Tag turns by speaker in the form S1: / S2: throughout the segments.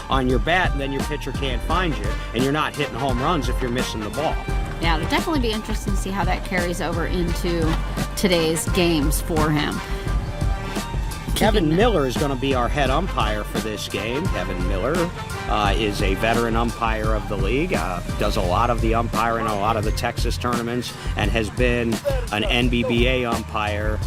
S1: on your bat, and then your pitcher can't find you, and you're not hitting home runs if you're missing the ball.
S2: Yeah, it'll definitely be interesting to see how that carries over into today's games for him.
S1: Kevin Miller is going to be our head umpire for this game. Kevin Miller is a veteran umpire of the league, does a lot of the umpiring, a lot of the Texas tournaments, and has been an NBBA umpire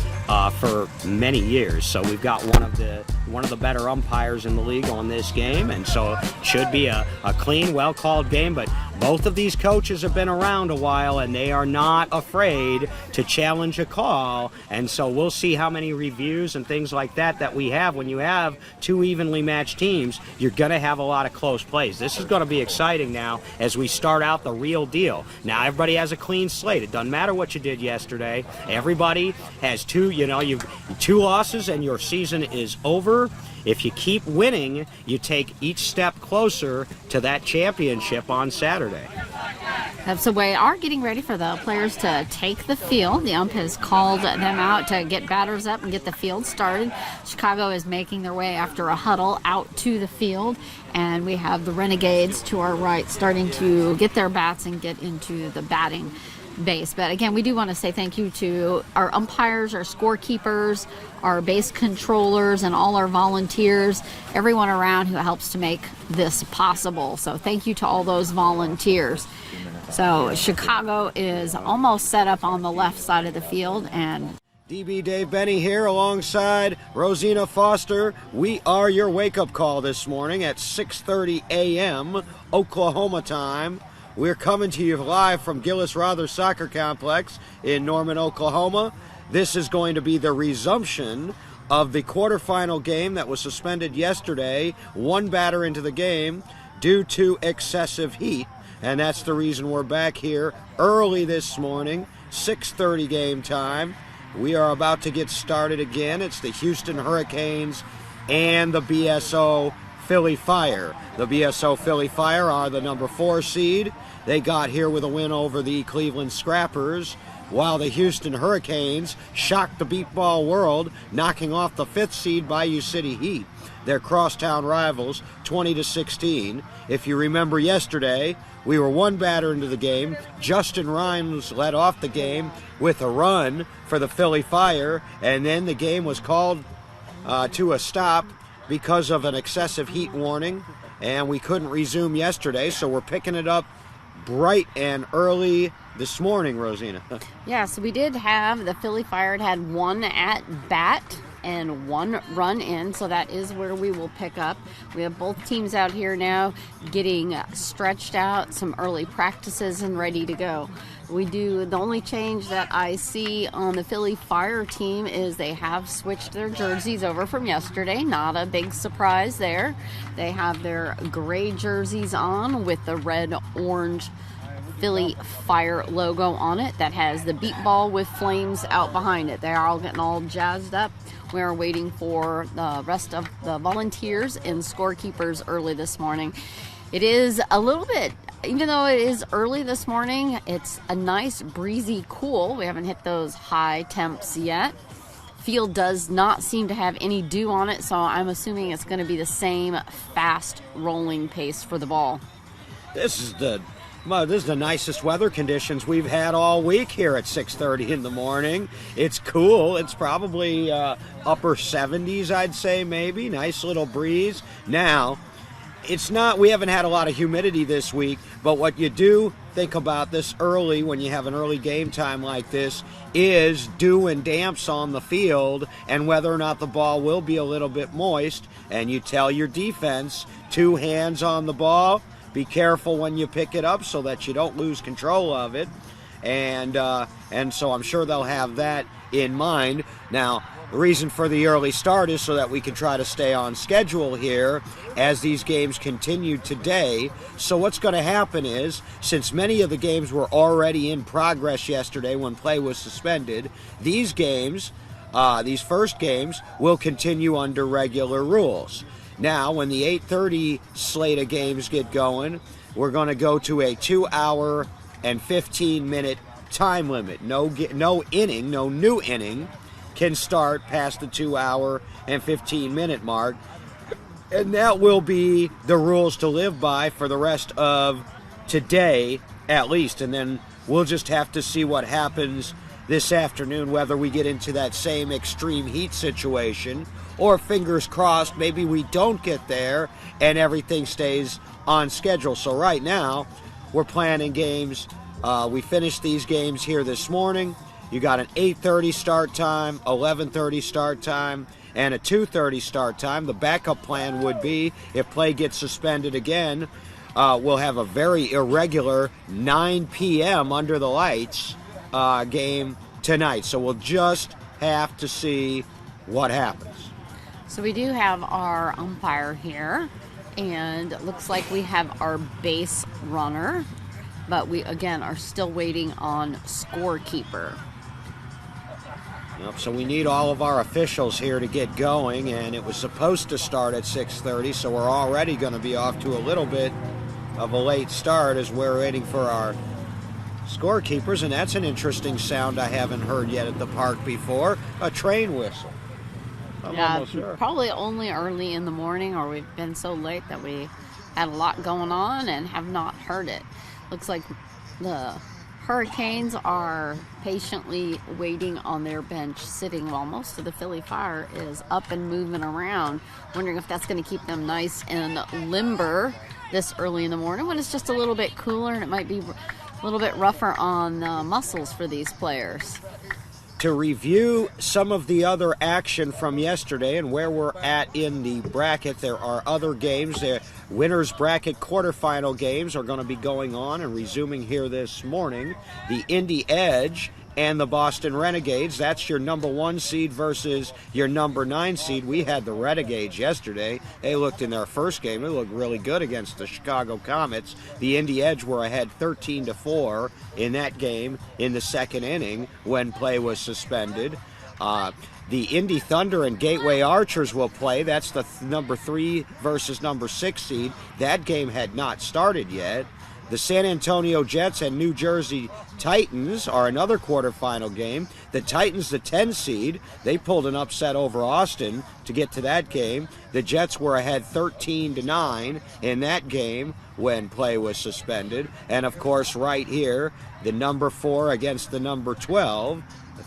S1: for many years. So we've got one of the better umpires in the league on this game, and so it should be a clean, well-called game. But both of these coaches have been around a while, and they are not afraid to challenge a call. And so we'll see how many reviews and things like that we have. When you have two evenly matched teams, you're going to have a lot of close plays. This is going to be exciting now as we start out the real deal. Now everybody has a clean slate. It doesn't matter what you did yesterday. Everybody has you've two losses and your season is over. If you keep winning, you take each step closer to that championship on Saturday.
S2: That's the way. Are getting ready for the players to take the field. The ump has called them out to get batters up and get the field started. Chicago is making their way after a huddle out to the field, and we have the Renegades to our right starting to get their bats and get into the batting base. But again, we do want to say thank you to our umpires, our scorekeepers, our base controllers, and all our volunteers, everyone around who helps to make this possible. So thank you to all those volunteers. So Chicago is almost set up on the left side of the field, and
S1: DB Dave Benny here alongside Rosina Foster. We are your wake-up call this morning at 6:30 a.m. Oklahoma time. We're coming to you live from Gillis Rother Soccer Complex in Norman, Oklahoma. This is going to be the resumption of the quarterfinal game that was suspended yesterday, one batter into the game due to excessive heat. And that's the reason we're back here early this morning, 6:30 game time. We are about to get started again. It's the Houston Hurricanes and the BSO Philly Fire. The BSO Philly Fire are the number 4 seed. They got here with a win over the Cleveland Scrappers, while the Houston Hurricanes shocked the beatball world, knocking off the 5th seed Bayou City Heat. They're crosstown rivals, 20-16. If you remember yesterday, we were one batter into the game. Justin Rhymes led off the game with a run for the Philly Fire, and then the game was called to a stop because of an excessive heat warning, and we couldn't resume yesterday, so we're picking it up bright and early this morning, Rosina.
S2: Yeah, so we did have the Philly Fire had one at bat and one run in, so that is where we will pick up. We have both teams out here now getting stretched out, some early practices and ready to go. The only change that I see on the Philly Fire team is they have switched their jerseys over from yesterday. Not a big surprise there. They have their gray jerseys on with the red-orange Philly Fire logo on it that has the beat ball with flames out behind it. They're all getting all jazzed up. We're waiting for the rest of the volunteers and scorekeepers early this morning. It is a little bit, even though it is early this morning, it's a nice breezy cool. We haven't hit those high temps yet. Field does not seem to have any dew on it, so I'm assuming it's going to be the same fast rolling pace for the ball.
S1: This is the nicest weather conditions we've had all week here at 6:30 in the morning. It's cool. It's probably upper 70s, I'd say, maybe. Nice little breeze. Now, we haven't had a lot of humidity this week, but what you do think about this early when you have an early game time like this is dew and damps on the field and whether or not the ball will be a little bit moist. And you tell your defense, 2 hands on the ball, be careful when you pick it up so that you don't lose control of it. And so I'm sure they'll have that in mind. Now, the reason for the early start is so that we can try to stay on schedule here as these games continue today. So what's going to happen is, since many of the games were already in progress yesterday when play was suspended, these first games will continue under regular rules. Now, when the 8:30 slate of games get going, we're going to go to a 2-hour and 15-minute time limit. No new inning can start past the 2-hour and 15-minute mark. And that will be the rules to live by for the rest of today, at least. And then we'll just have to see what happens this afternoon, whether we get into that same extreme heat situation, or fingers crossed, maybe we don't get there and everything stays on schedule. So right now, we're planning games. We finished these games here this morning. You got an 8:30 start time, 11:30 start time, and a 2:30 start time. The backup plan would be, if play gets suspended again, we'll have a very irregular 9 p.m. under the lights game tonight. So we'll just have to see what happens.
S2: So we do have our umpire here, and it looks like we have our base runner, but we, again, are still waiting on scorekeeper.
S1: Yep, so we need all of our officials here to get going, and it was supposed to start at 6:30, so we're already going to be off to a little bit of a late start as we're waiting for our scorekeepers. And that's an interesting sound I haven't heard yet at the park before, a train whistle. I'm almost sure.
S2: Probably only early in the morning, or we've been so late that we had a lot going on and have not heard it. Looks like the Hurricanes are patiently waiting on their bench, sitting while most of the Philly Fire is up and moving around, wondering if that's going to keep them nice and limber this early in the morning when it's just a little bit cooler, and it might be a little bit rougher on muscles for these players.
S1: To review some of the other action from yesterday and where we're at in the bracket, there are other games. The winners bracket quarterfinal games are going to be going on and resuming here this morning. The Indy Edge and the Boston Renegades, that's your number 1 seed versus your number 9 seed. We had the Renegades yesterday. They looked in their first game, they looked really good against the Chicago Comets. The Indy Edge were ahead 13-4 in that game in the second inning when play was suspended. The Indy Thunder and Gateway Archers will play. That's the number 3 versus number 6 seed. That game had not started yet. The San Antonio Jets and New Jersey Titans are another quarterfinal game. The Titans, the 10 seed, they pulled an upset over Austin to get to that game. The Jets were ahead 13-9 in that game when play was suspended. And of course, right here, the number 4 against the number 12,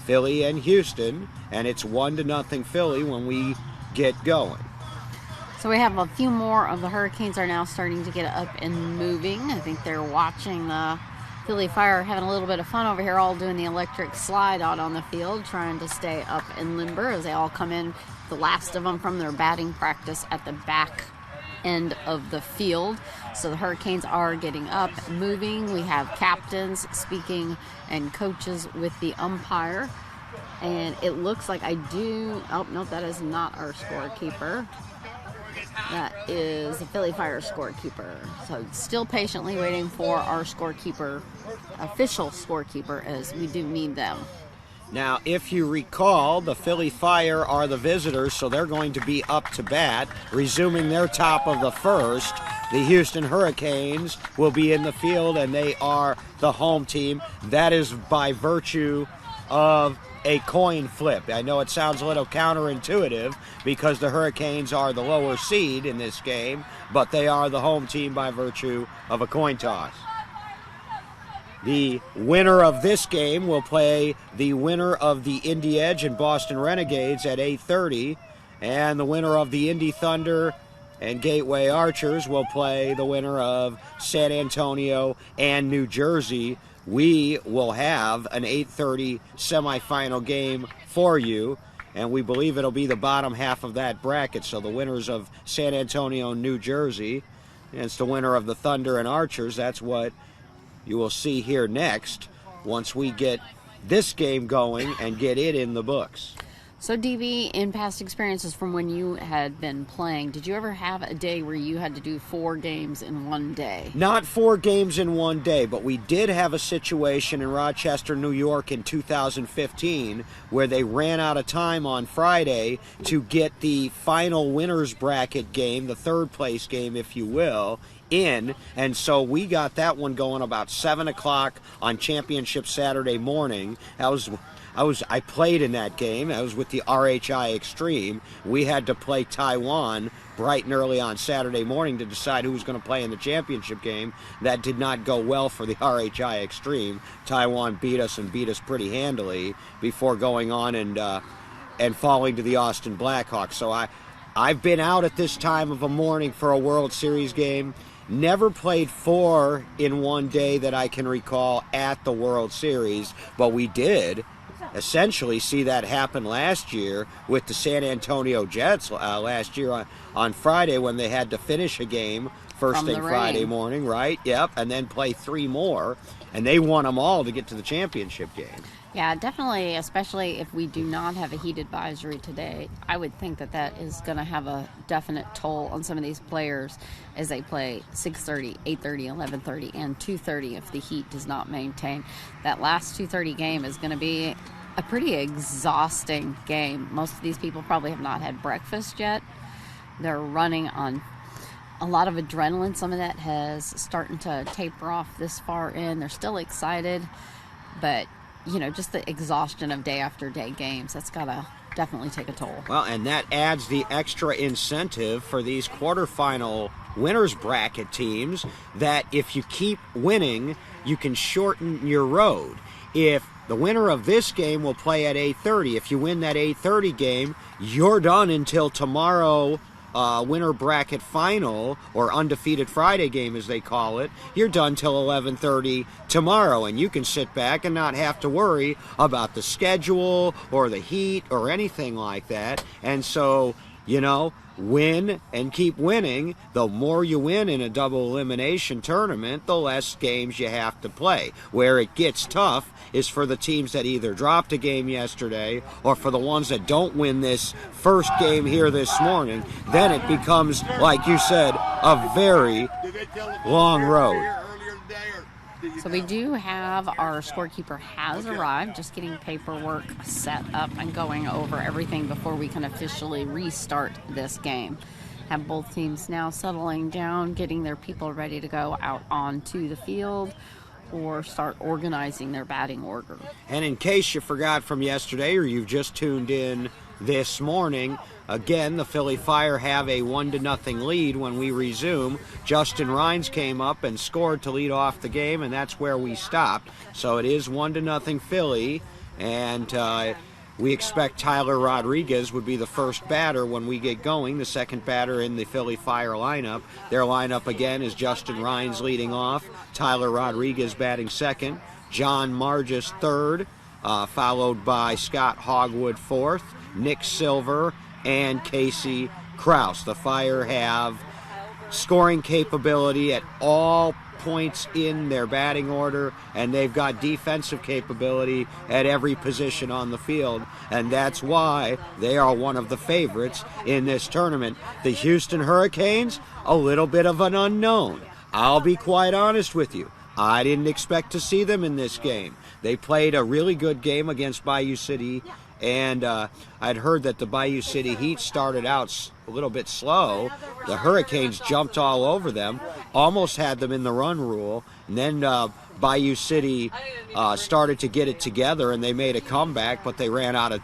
S1: Philly and Houston, and it's 1-0 Philly when we get going.
S2: So we have a few more of the Hurricanes are now starting to get up and moving. I think they're watching the Philly Fire having a little bit of fun over here, all doing the electric slide out on the field, trying to stay up and limber as they all come in, the last of them from their batting practice at the back end of the field. So the Hurricanes are getting up, moving. We have captains speaking and coaches with the umpire. And it looks like oh, no, that is not our scorekeeper. That is the Philly Fire scorekeeper. So still patiently waiting for our scorekeeper, official scorekeeper, as we do need them.
S1: Now, if you recall, the Philly Fire are the visitors, so they're going to be up to bat, resuming their top of the first. The Houston Hurricanes will be in the field, and they are the home team. That is by virtue of a coin flip. I know it sounds a little counterintuitive because the Hurricanes are the lower seed in this game, but they are the home team by virtue of a coin toss. The winner of this game will play the winner of the Indy Edge and Boston Renegades at 8:30, and the winner of the Indy Thunder and Gateway Archers will play the winner of San Antonio and New Jersey. We will have an 8:30 semifinal game for you, and we believe it'll be the bottom half of that bracket. So the winners of San Antonio and New Jersey against the winner of the Thunder and Archers, that's what you will see here next once we get this game going and get it in the books.
S2: So, DB, in past experiences from when you had been playing, did you ever have a day where you had to do 4 games in one day?
S1: Not 4 games in one day, but we did have a situation in Rochester, New York in 2015 where they ran out of time on Friday to get the final winners bracket game, the third place game, if you will, in, and so we got that one going about 7 o'clock on Championship Saturday morning. I played in that game. I was with the RHI Extreme. We had to play Taiwan bright and early on Saturday morning to decide who was going to play in the championship game. That did not go well for the RHI Extreme. Taiwan beat us and beat us pretty handily before going on and falling to the Austin Blackhawks. So I've been out at this time of a morning for a World Series game. Never played 4 in one day that I can recall at the World Series, but we did essentially see that happen last year with the San Antonio Jets last year on Friday when they had to finish a game first thing Friday morning, right? Yep, and then play 3 more, and they won them all to get to the championship game.
S2: Yeah, definitely, especially if we do not have a heat advisory today. I would think that is going to have a definite toll on some of these players as they play 6:30, 8:30, 11:30, and 2:30 if the heat does not maintain. That last 2:30 game is going to be a pretty exhausting game. Most of these people probably have not had breakfast yet. They're running on a lot of adrenaline. Some of that has starting to taper off this far in. They're still excited, but just the exhaustion of day after day games, that's got to definitely take a toll.
S1: Well, and that adds the extra incentive for these quarterfinal winners bracket teams that if you keep winning, you can shorten your road. If the winner of this game will play at 8:30, if you win that 8:30 game, you're done until tomorrow. Winner bracket final, or undefeated Friday game as they call it, you're done till 11:30 tomorrow, and you can sit back and not have to worry about the schedule or the heat or anything like that. And so, win and keep winning. The more you win in a double elimination tournament, the less games you have to play. Where it gets tough is for the teams that either dropped a game yesterday or for the ones that don't win this first game here this morning. Then it becomes, like you said, a very long road.
S2: So we do have our scorekeeper has arrived, just getting paperwork set up and going over everything before we can officially restart this game. Have both teams now settling down, getting their people ready to go out onto the field or start organizing their batting order.
S1: And in case you forgot from yesterday or you've just tuned in this morning, again, the Philly Fire have a 1-0 lead when we resume. Justin Rhines came up and scored to lead off the game, and that's where we stopped. So it is 1-0 Philly, and we expect Tyler Rodriguez would be the first batter when we get going, the second batter in the Philly Fire lineup. Their lineup again is Justin Rhines leading off, Tyler Rodriguez batting second, John Margis third, followed by Scott Hogwood fourth, Nick Silver, and Casey Kraus. The Fire have scoring capability at all points in their batting order, and they've got defensive capability at every position on the field, and that's why they are one of the favorites in this tournament. The Houston Hurricanes, a little bit of an unknown. I'll be quite honest with you. I didn't expect to see them in this game. They played a really good game against Bayou City, and I'd heard that the Bayou City Heat started out a little bit slow. The Hurricanes jumped all over them, almost had them in the run rule, and then Bayou City started to get it together, and they made a comeback, but they ran out of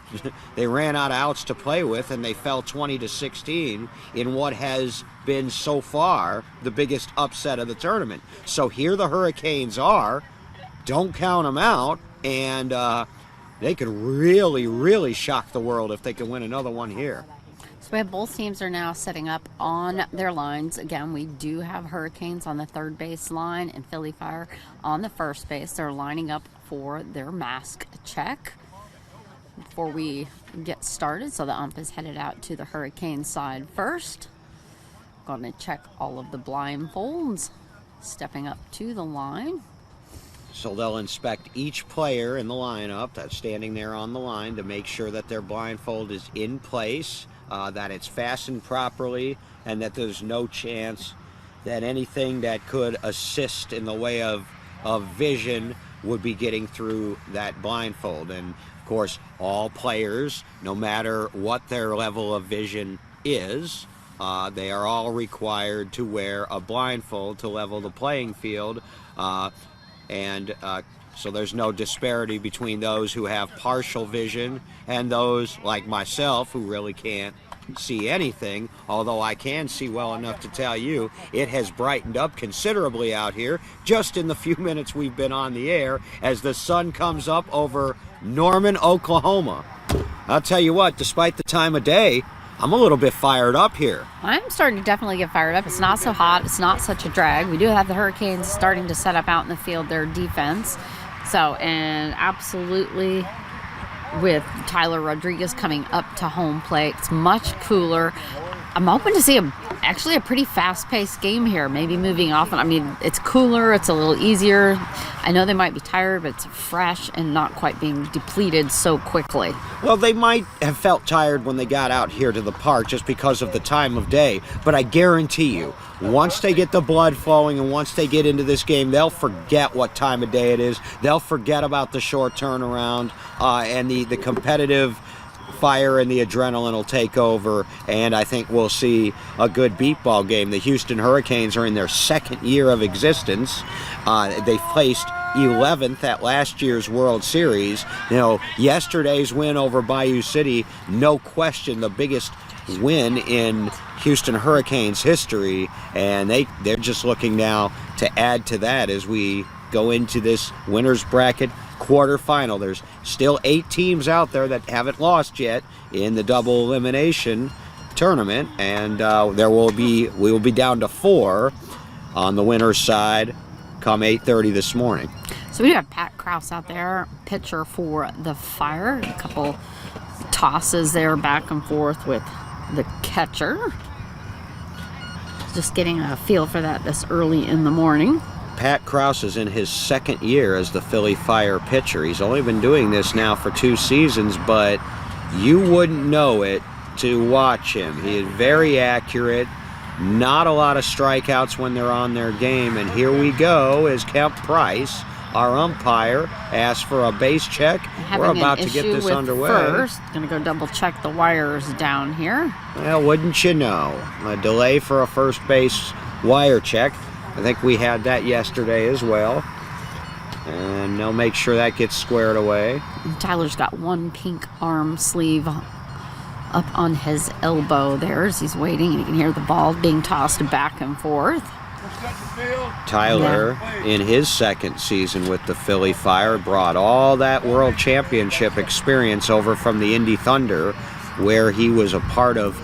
S1: outs to play with, and they fell 20-16 in what has been so far the biggest upset of the tournament. So here the Hurricanes are. Don't count them out, and they could really, really shock the world if they can win another one here.
S2: So we have both teams are now setting up on their lines. Again, we do have Hurricanes on the third base line and Philly Fire on the first base. They're lining up for their mask check before we get started. So the ump is headed out to the Hurricane side first. Going to check all of the blindfolds. Stepping up to the line.
S1: So they'll inspect each player in the lineup that's standing there on the line to make sure that their blindfold is in place, that it's fastened properly, and that there's no chance that anything that could assist in the way of vision would be getting through that blindfold. And, of course, all players, no matter what their level of vision is, they are all required to wear a blindfold to level the playing field. So there's no disparity between those who have partial vision and those like myself who really can't see anything, although I can see well enough to tell you it has brightened up considerably out here just in the few minutes we've been on the air as the sun comes up over Norman, Oklahoma. I'll tell you what, despite the time of day, I'm a little bit fired up here.
S2: I'm starting to definitely get fired up. It's not so hot. It's not such a drag. We do have the Hurricanes starting to set up out in the field their defense. So, and absolutely with Tyler Rodriguez coming up to home plate, it's much cooler. I'm hoping to see actually a pretty fast-paced game here, maybe moving off. I mean, it's cooler, it's a little easier. I know they might be tired, but it's fresh and not quite being depleted so quickly.
S1: Well, they might have felt tired when they got out here to the park just because of the time of day, but I guarantee you, once they get the blood flowing and once they get into this game, they'll forget what time of day it is. They'll forget about the short turnaround and the competitive fire and the adrenaline will take over, and I think we'll see a good beat ball game. The Houston Hurricanes are in their second year of existence. They placed 11th at last year's World Series. You know, yesterday's win over Bayou City, no question the biggest win in Houston Hurricanes history, and they're just looking now to add to that as we go into this winner's bracket quarterfinal. There's still 8 teams out there that haven't lost yet in the double elimination tournament, and we will be down to 4 on the winner's side come 8:30 this morning.
S2: So we do have Pat Krause out there, pitcher for the Fire. A couple tosses there back and forth with the catcher. Just getting a feel for that this early in the morning.
S1: Pat Krause is in his second year as the Philly Fire pitcher. He's only been doing this now for 2 seasons, but you wouldn't know it to watch him. He is very accurate, not a lot of strikeouts when they're on their game, and here we go as Kemp Price, our umpire, asks for a base check. We're about to get this underway.
S2: First, gonna go double check the wires down here.
S1: Well, wouldn't you know, a delay for a first base wire check. I think we had that yesterday as well. And they'll make sure that gets squared away.
S2: Tyler's got one pink arm sleeve up on his elbow there as he's waiting. You can hear the ball being tossed back and forth.
S1: Tyler, in his second season with the Philly Fire, brought all that World Championship experience over from the Indy Thunder, where he was a part of.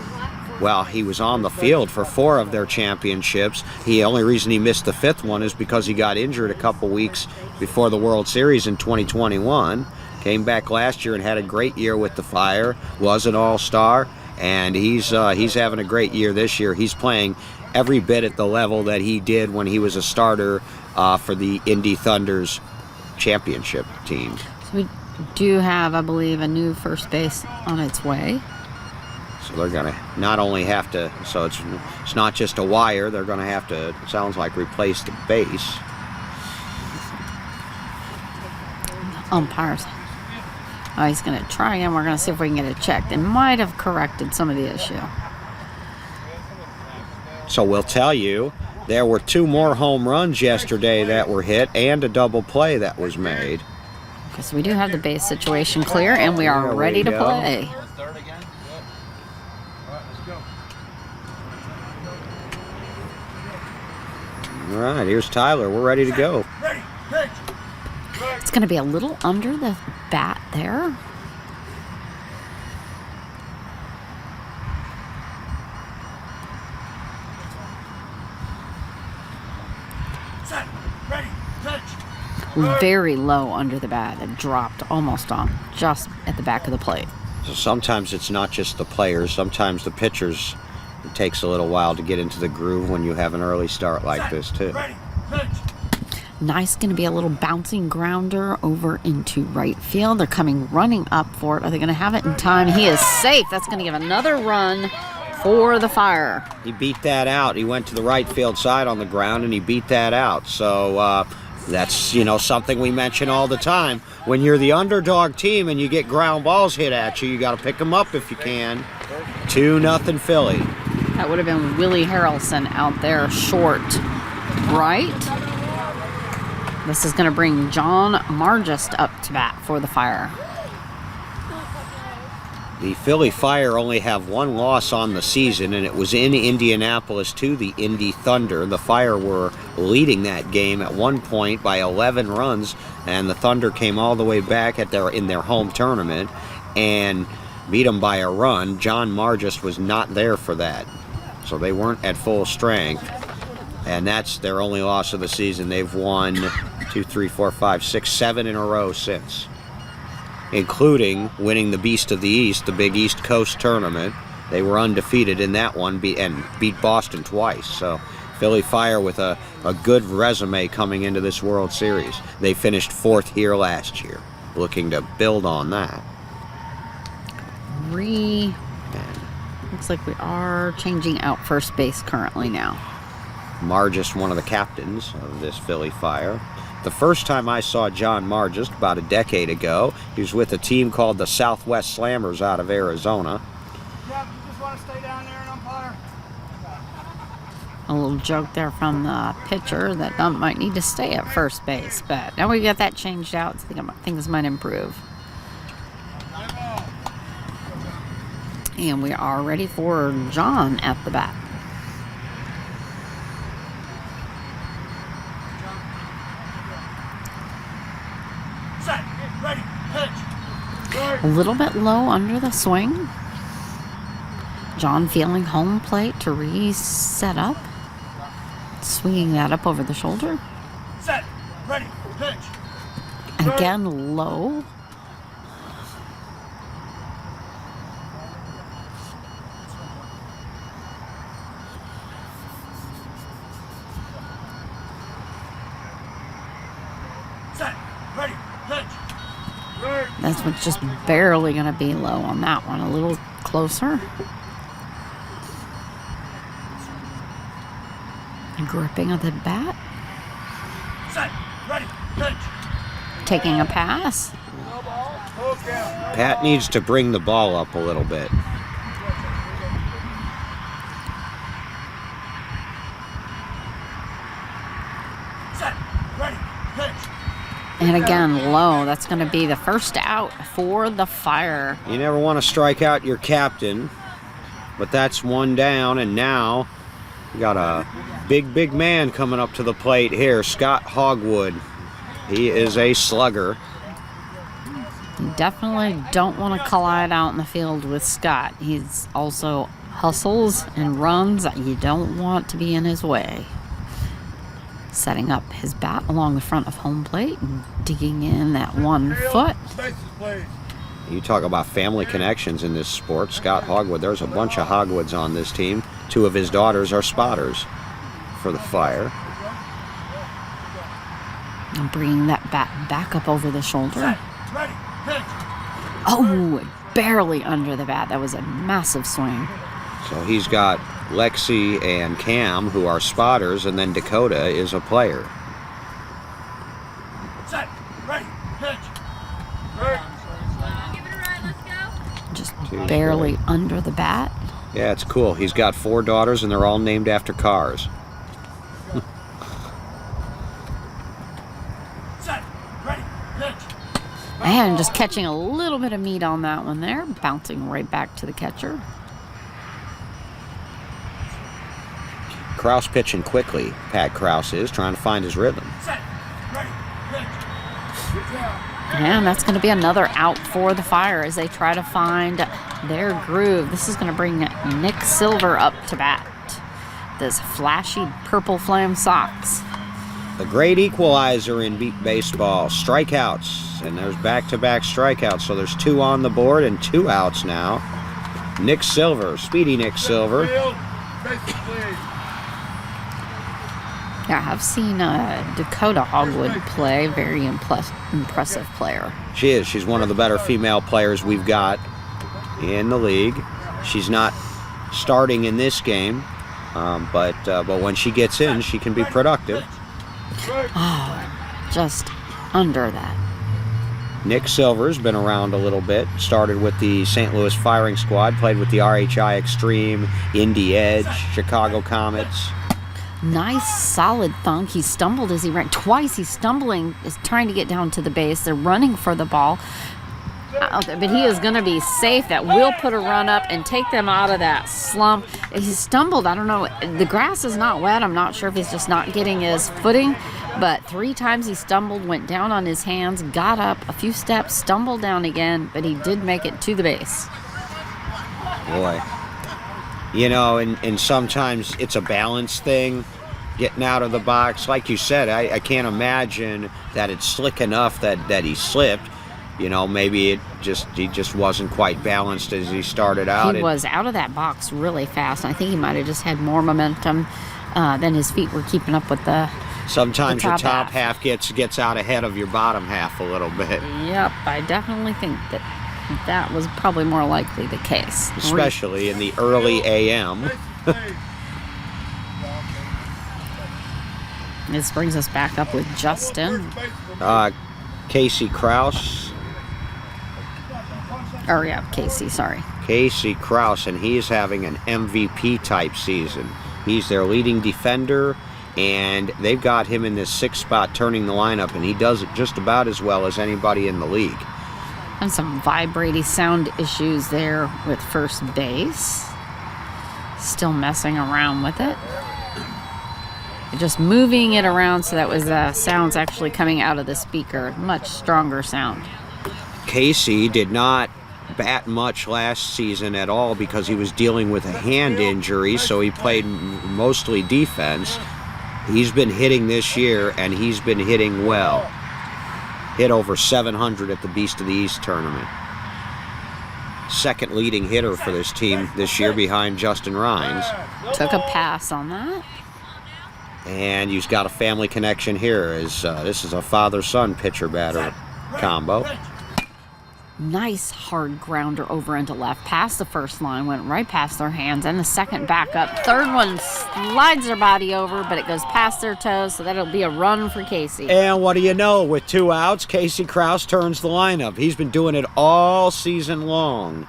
S1: Well, he was on the field for 4 of their championships. The only reason he missed the 5th one is because he got injured a couple weeks before the World Series in 2021. Came back last year and had a great year with the Fire. Was an all-star, and he's having a great year this year. He's playing every bit at the level that he did when he was a starter for the Indy Thunder's championship team.
S2: So we do have, I believe, a new first base on its way.
S1: So they're going to not only have to, so it's not just a wire, they're going to have to, it sounds like, replace the base.
S2: Umpires. Oh, he's going to try again. We're going to see if we can get it checked. They might have corrected some of the issue.
S1: So we'll tell you, there were 2 more home runs yesterday that were hit and a double play that was made.
S2: Because we do have the base situation clear, and we are ready to play.
S1: All right, here's Tyler. We're ready to go.
S2: It's going to be a little under the bat there. Very low under the bat. It dropped almost on just at the back of the plate.
S1: So sometimes it's not just the players. Sometimes the pitchers, it takes a little while to get into the groove when you have an early start like this too.
S2: Nice, going to be a little bouncing grounder over into right field. They're coming running up for it. Are they going to have it in time? He is safe. That's going to give another run for the Fire.
S1: He beat that out. He went to the right field side on the ground and he beat that out. So that's, something we mention all the time. When you're the underdog team and you get ground balls hit at you, you got to pick them up if you can. 2-0 Philly.
S2: That would have been Willie Harrelson out there short right. This is going to bring John Margist up to bat for the Fire.
S1: The Philly Fire only have one loss on the season, and it was in Indianapolis to the Indy Thunder. The Fire were leading that game at one point by 11 runs, and the Thunder came all the way back in their home tournament and beat them by a run. John Margist was not there for that, so they weren't at full strength, and that's their only loss of the season. They've won 2, 3, 4, 5, 6, 7 in a row since, including winning the Beast of the East, the Big East Coast Tournament. They were undefeated in that one and beat Boston twice. So Philly Fire with a good resume coming into this World Series. They finished 4th here last year, looking to build on that.
S2: Looks like we are changing out first base currently now.
S1: Margist, one of the captains of this Philly Fire. The first time I saw John Margist, about a decade ago, he was with a team called the Southwest Slammers out of Arizona.
S3: Yeah, you just want to stay down there and umpire.
S2: A little joke there from the pitcher that Dump might need to stay at first base, but now we got that changed out. So things might improve. And we are ready for John at the bat.
S3: Set, ready, pitch.
S2: A little bit low under the swing. John feeling home plate to reset up. Swinging that up over the shoulder.
S3: Set, ready, pitch.
S2: Again, low.
S3: Set, ready, pitch.
S2: That's what's just barely going to be low on that one. A little closer. Gripping of the bat.
S3: Set, ready, pitch.
S2: Taking a pass.
S1: Pat needs to bring the ball up a little bit.
S3: Set, ready, pitch.
S2: And again, low. That's going to be the first out for the Fire.
S1: You never want to strike out your captain, but that's one down, and now we got a big man coming up to the plate here, Scott Hogwood. He is a slugger.
S2: You definitely don't want to collide out in the field with Scott. He's also hustles and runs. You don't want to be in his way. Setting up his bat along the front of home plate and digging in that 1 foot.
S1: You talk about family connections in this sport. Scott Hogwood, there's a bunch of Hogwoods on this team. 2 of his daughters are spotters for the Fire.
S2: And bringing that bat back up over the shoulder.
S3: Set, ready, pitch.
S2: Oh, barely under the bat. That was a massive swing.
S1: So he's got Lexi and Cam, who are spotters, and then Dakota is a player.
S3: Set, ready, pitch.
S2: Just barely under the bat.
S1: Yeah, it's cool. He's got 4 daughters, and they're all named after cars.
S3: Set, ready, pitch.
S2: And just catching a little bit of meat on that one there. Bouncing right back to the catcher.
S1: Kraus pitching quickly. Pat Kraus is trying to find his rhythm.
S3: Set, ready, pitch.
S2: And that's going to be another out for the Fire as they try to find their groove. This is going to bring Nick Silver up to bat. Those flashy purple flame socks.
S1: The great equalizer in baseball, strikeouts. And there's back-to-back strikeouts, so there's 2 on the board and 2 outs now. Nick Silver, speedy Nick Silver.
S2: Yeah, I've seen Dakota Hogwood play. Very impressive player.
S1: She is. She's one of the better female players we've got in the league. She's not starting in this game, but when she gets in, she can be productive.
S2: Oh, just under that.
S1: Nick Silver's been around a little bit. Started with the St. Louis Firing Squad, played with the RHI Extreme, Indy Edge, Chicago Comets.
S2: Nice, solid thunk. He stumbled as he ran. Twice he's stumbling, is trying to get down to the base. They're running for the ball. But he is going to be safe. That will put a run up and take them out of that slump. He stumbled. I don't know. The grass is not wet. I'm not sure if he's just not getting his footing. But 3 times he stumbled, went down on his hands, got up a few steps, stumbled down again, but he did make it to the base.
S1: Boy. You know, and sometimes it's a balance thing, getting out of the box. Like you said, I can't imagine that it's slick enough that he slipped. You know, maybe he just wasn't quite balanced as he started out.
S2: He was out of that box really fast. I think he might have just had more momentum than his feet were keeping up with the
S1: Sometimes
S2: the
S1: your top half gets out ahead of your bottom half a little bit.
S2: Yep, I definitely think that was probably more likely the case.
S1: Especially in the early AM.
S2: This brings us back up with Justin.
S1: Casey Krause.
S2: Oh, yeah, Casey, sorry.
S1: Casey Krause, and he's having an MVP-type season. He's their leading defender, and they've got him in this 6th spot turning the lineup, and he does it just about as well as anybody in the league.
S2: And some vibrating sound issues there with first base. Still messing around with it. Just moving it around so that was sounds actually coming out of the speaker. Much stronger sound.
S1: Casey did not bat much last season at all because he was dealing with a hand injury, so he played mostly defense. He's been hitting this year, and he's been hitting well. Hit over 700 at the Beast of the East tournament. Second leading hitter for this team this year behind Justin Rhines.
S2: Took a pass on that.
S1: And you've got a family connection here, as this is a father-son pitcher-batter combo.
S2: Nice hard grounder over into left, past the first line, went right past their hands, and the second back up. Third one slides their body over, but it goes past their toes, so that'll be a run for Casey.
S1: And what do you know? With 2 outs, Casey Krause turns the lineup. He's been doing it all season long.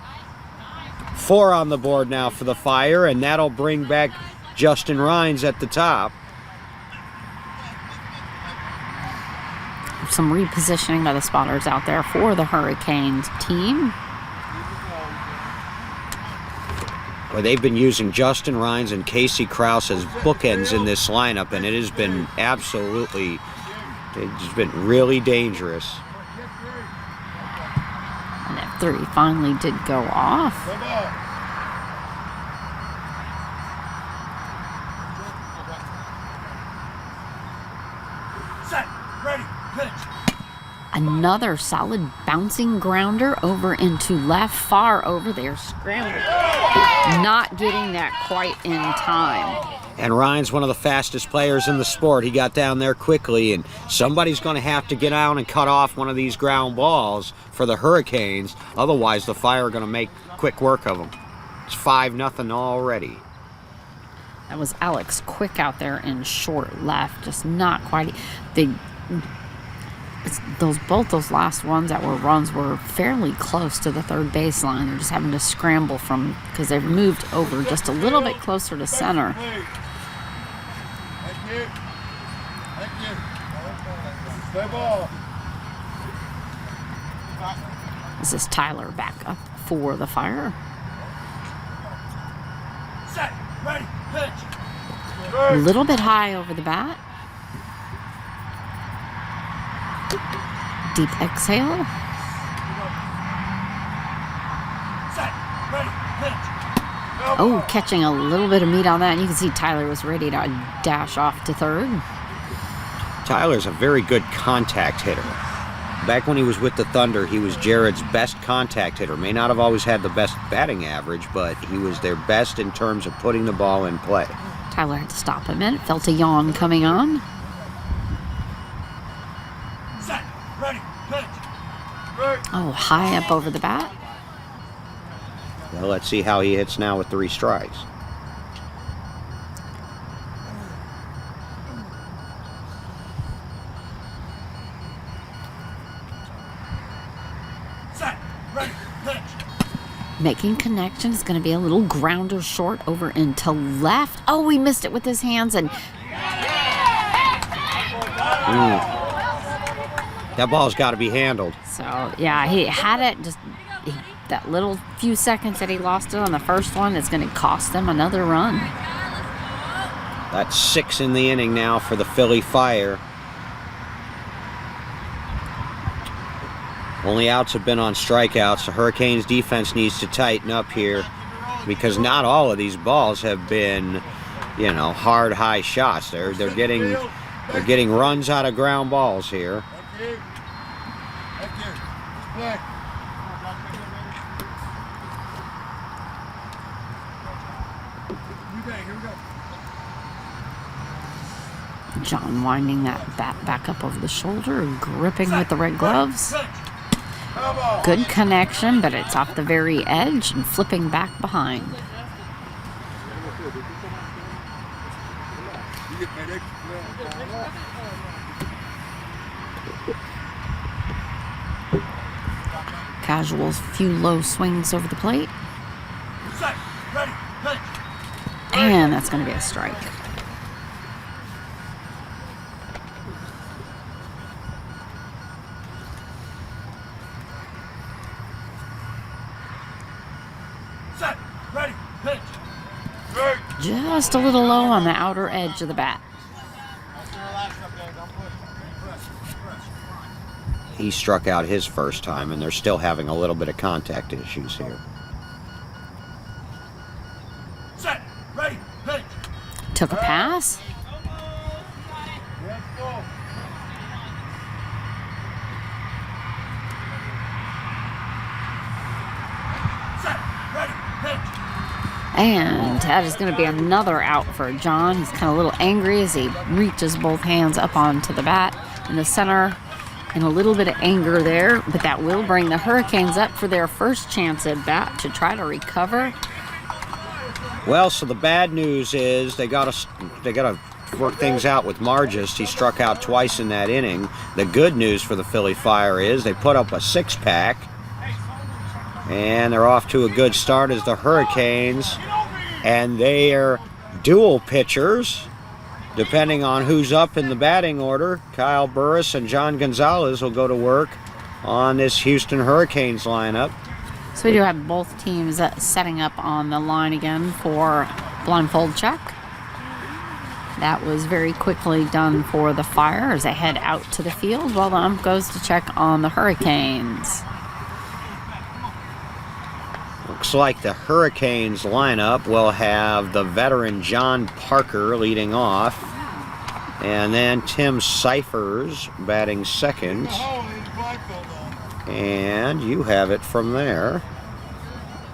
S1: 4 on the board now for the Fire, and that'll bring back Justin Rhines at the top.
S2: Some repositioning by the spotters out there for the Hurricanes team.
S1: Well, they've been using Justin Rhines and Casey Krause as bookends in this lineup, and it has been it's been really dangerous.
S2: And that 3 finally did go off.
S3: Set, ready, pitch.
S2: Another solid bouncing grounder over into left, far over there, scrambled. Not getting that quite in time.
S1: And Ryan's one of the fastest players in the sport. He got down there quickly, and somebody's going to have to get out and cut off one of these ground balls for the Hurricanes. Otherwise, the Fire are going to make quick work of them. It's 5-0 already.
S2: That was Alex Quick out there in short left, just not quite. Both those last ones that were runs were fairly close to the third baseline. They're just having to scramble because they've moved over just a little bit closer to center.
S3: Thank you. Thank you. Stay ball.
S2: This is Tyler back up for the Fire.
S3: Set, ready, pitch.
S2: A little bit high over the bat. Deep exhale.
S3: Set, ready, pitch.
S2: Oh, catching a little bit of meat on that. And you can see Tyler was ready to dash off to third.
S1: Tyler's a very good contact hitter. Back when he was with the Thunder, he was Jared's best contact hitter. May not have always had the best batting average, but he was their best in terms of putting the ball in play.
S2: Tyler had to stop a minute, felt a yawn coming on.
S3: Set, ready, pitch.
S2: Oh, high up over the bat.
S1: Well, let's see how he hits now with 3 strikes.
S3: Set, ready, pitch.
S2: Making connection is going to be a little grounder short over into left. Oh, he missed it with his hands, and
S1: That ball's got to be handled.
S2: So, yeah, he had it just that little few seconds that he lost it on the first one is going to cost them another run.
S1: That's 6 in the inning now for the Philly Fire. Only outs have been on strikeouts. The Hurricanes defense needs to tighten up here because not all of these balls have been, you know, hard high shots. They're getting runs out of ground balls here.
S2: John winding that bat back up over the shoulder, gripping with the red gloves. Good connection, but it's off the very edge and flipping back behind. Casual, few low swings over the plate. And that's going to be a strike. Just a little low on the outer edge of the bat.
S1: He struck out his first time, and they're still having a little bit of contact issues here.
S3: Set, ready, pitch.
S2: Took a pass.
S3: Set, ready, pitch.
S2: And that is going to be another out for John. He's kind of a little angry as he reaches both hands up onto the bat in the center. And a little bit of anger there, but that will bring the Hurricanes up for their first chance at bat to try to recover.
S1: Well, so the bad news is they got to work things out with Margist. He struck out twice in that inning. The good news for the Philly Fire is they put up a 6-pack, and they're off to a good start as the Hurricanes, and they are dual pitchers. Depending on who's up in the batting order, Kyle Burris and John Gonzalez will go to work on this Houston Hurricanes lineup.
S2: So we do have both teams setting up on the line again for blindfold check. That was very quickly done for the Fire as they head out to the field while the ump goes to check on the Hurricanes.
S1: Looks like the Hurricanes lineup will have the veteran John Parker leading off, and then Tim Cyphers batting second. And you have it from there.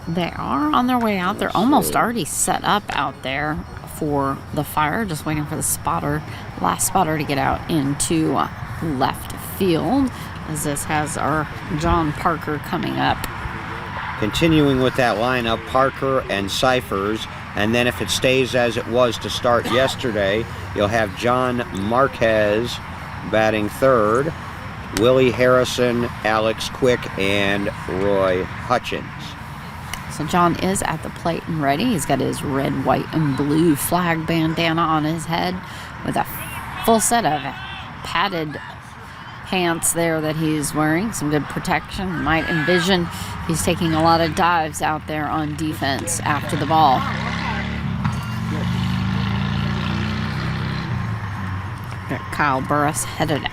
S2: They are on their way out. They're almost already set up out there for the Fire, just waiting for the last spotter to get out into left field, as this has our John Parker coming up.
S1: Continuing with that lineup, Parker and Cyphers, and then if it stays as it was to start yesterday, you'll have John Marquez batting third, Willie Harrison, Alex Quick, and Roy Hutchins.
S2: So John is at the plate and ready. He's got his red, white, and blue flag bandana on his head with a full set of padded pants there that he's wearing. Some good protection. You might envision he's taking a lot of dives out there on defense after the ball. Got Kyle Burris headed